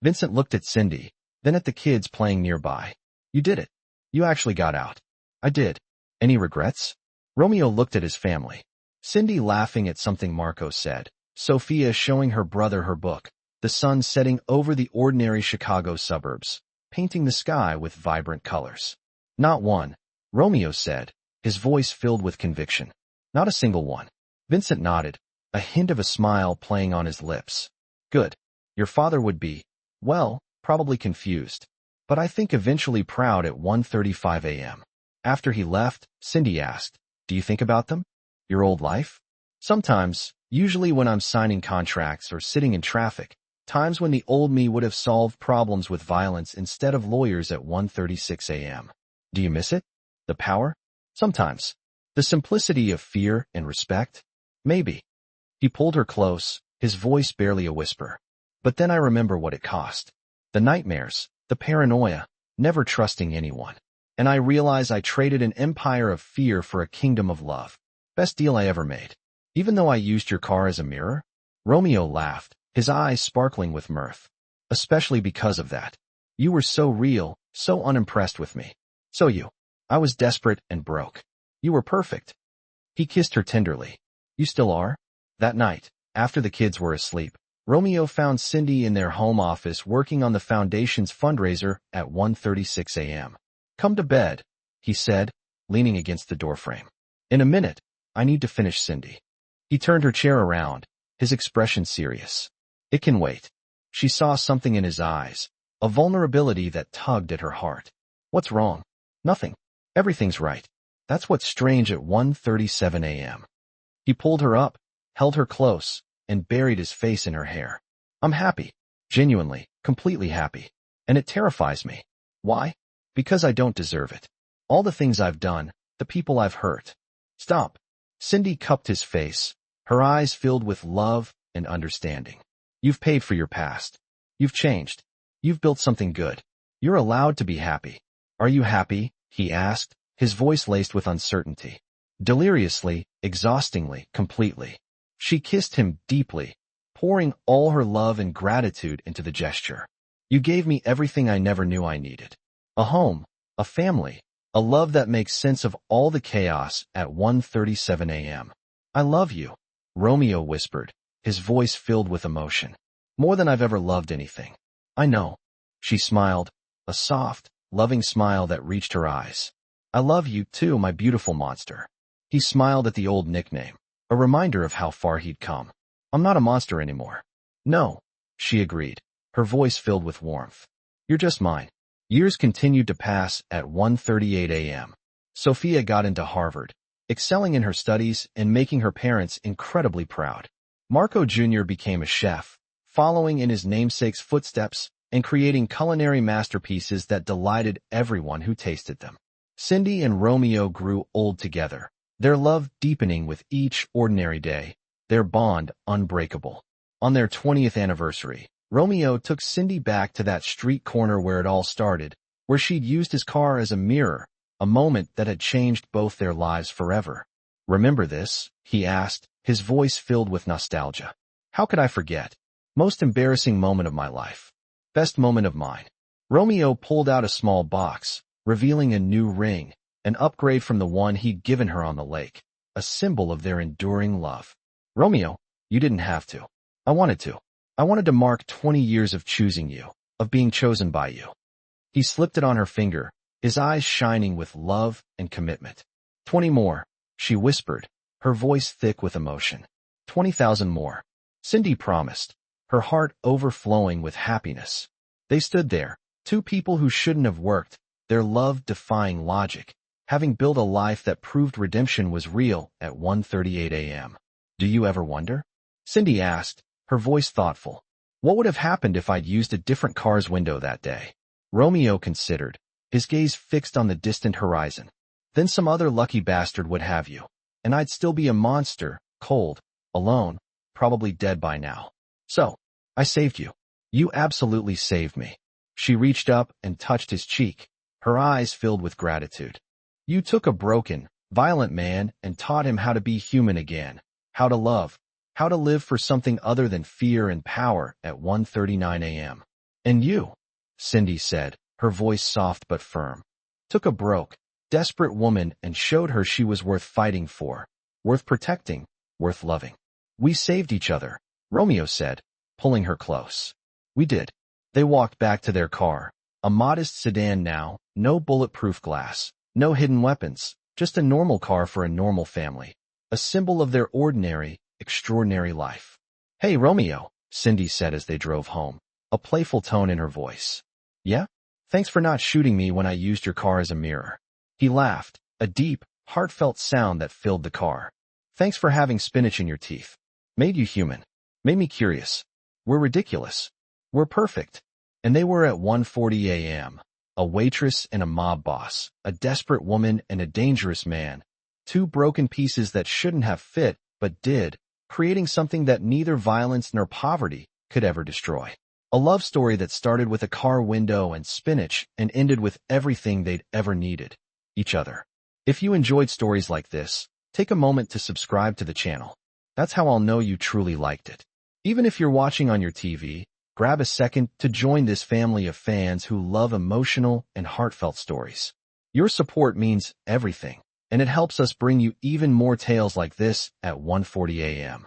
Speaker 1: Vincent looked at Cindy, then at the kids playing nearby. You did it. You actually got out. I did. Any regrets? Romeo looked at his family. Cindy laughing at something Marco said. Sophia showing her brother her book. The sun setting over the ordinary Chicago suburbs, painting the sky with vibrant colors. Not one, Romeo said, his voice filled with conviction. Not a single one. Vincent nodded, a hint of a smile playing on his lips. Good. Your father would be, well, probably confused, but I think eventually proud at 1:35 a.m. After he left, Cindy asked, do you think about them? Your old life? Sometimes, usually when I'm signing contracts or sitting in traffic, times when the old me would have solved problems with violence instead of lawyers at 1:36 a.m. Do you miss it? The power? Sometimes. The simplicity of fear and respect? Maybe. He pulled her close, his voice barely a whisper. But then I remember what it cost. The nightmares, the paranoia, never trusting anyone. And I realize I traded an empire of fear for a kingdom of love. Best deal I ever made. Even though I used your car as a mirror? Romeo laughed, his eyes sparkling with mirth. Especially because of that. You were so real, so unimpressed with me. So I was desperate and broke. You were perfect. He kissed her tenderly. You still are? That night, after the kids were asleep, Romeo found Cindy in their home office working on the foundation's fundraiser at 1:36 a.m. Come to bed, he said, leaning against the doorframe. In a minute, I need to finish Cindy. He turned her chair around, his expression serious. It can wait. She saw something in his eyes, a vulnerability that tugged at her heart. What's wrong? Nothing. Everything's right. That's what's strange at 1:37 a.m. He pulled her up, held her close, and buried his face in her hair. I'm happy. Genuinely, completely happy. And it terrifies me. Why? Because I don't deserve it. All the things I've done, the people I've hurt. Stop. Cindy cupped his face, her eyes filled with love and understanding. You've paid for your past. You've changed. You've built something good. You're allowed to be happy. Are you happy? He asked, his voice laced with uncertainty. Deliriously, exhaustingly, completely. She kissed him deeply, pouring all her love and gratitude into the gesture. You gave me everything I never knew I needed. A home, a family, a love that makes sense of all the chaos at 1:37 a.m. I love you, Romeo whispered, his voice filled with emotion. More than I've ever loved anything. I know. She smiled, a soft, loving smile that reached her eyes. I love you too, my beautiful monster. He smiled at the old nickname, a reminder of how far he'd come. I'm not a monster anymore. No, she agreed, her voice filled with warmth. You're just mine. Years continued to pass at 1:38 a.m. Sophia got into Harvard, excelling in her studies and making her parents incredibly proud. Marco Jr. became a chef, following in his namesake's footsteps and creating culinary masterpieces that delighted everyone who tasted them. Cindy and Romeo grew old together, their love deepening with each ordinary day, their bond unbreakable. On their 20th anniversary, Romeo took Cindy back to that street corner where it all started, where she'd used his car as a mirror, a moment that had changed both their lives forever. Remember this? He asked, his voice filled with nostalgia. How could I forget? Most embarrassing moment of my life. Best moment of mine. Romeo pulled out a small box, revealing a new ring, an upgrade from the one he'd given her on the lake, a symbol of their enduring love. Romeo, you didn't have to. I wanted to. I wanted to mark 20 years of choosing you, of being chosen by you. He slipped it on her finger, his eyes shining with love and commitment. 20 more, she whispered, her voice thick with emotion. 20,000 more. Cindy promised, her heart overflowing with happiness. They stood there, two people who shouldn't have worked, their love defying logic, having built a life that proved redemption was real at 1:38 a.m. Do you ever wonder? Cindy asked, her voice thoughtful. What would have happened if I'd used a different car's window that day? Romeo considered, his gaze fixed on the distant horizon. Then some other lucky bastard would have you, and I'd still be a monster, cold, alone, probably dead by now. So, I saved you. You absolutely saved me. She reached up and touched his cheek, her eyes filled with gratitude. You took a broken, violent man and taught him how to be human again, how to love, how to live for something other than fear and power at 1:39 a.m. And you, Cindy said, her voice soft but firm, took a broke, desperate woman and showed her she was worth fighting for, worth protecting, worth loving. We saved each other, Romeo said, pulling her close. We did. They walked back to their car, a modest sedan now, no bulletproof glass, no hidden weapons, just a normal car for a normal family, a symbol of their ordinary, extraordinary life. Hey, Romeo, Cindy said as they drove home, a playful tone in her voice. Yeah? Thanks for not shooting me when I used your car as a mirror. He laughed, a deep, heartfelt sound that filled the car. Thanks for having spinach in your teeth. Made you human. Made me curious. We're ridiculous. We're perfect. And they were at 1:40 a.m. A waitress and a mob boss, a desperate woman and a dangerous man. Two broken pieces that shouldn't have fit, but did, creating something that neither violence nor poverty could ever destroy. A love story that started with a car window and spinach and ended with everything they'd ever needed. Each other. If you enjoyed stories like this, take a moment to subscribe to the channel. That's how I'll know you truly liked it. Even if you're watching on your TV, grab a second to join this family of fans who love emotional and heartfelt stories. Your support means everything, and it helps us bring you even more tales like this at 1:40 a.m.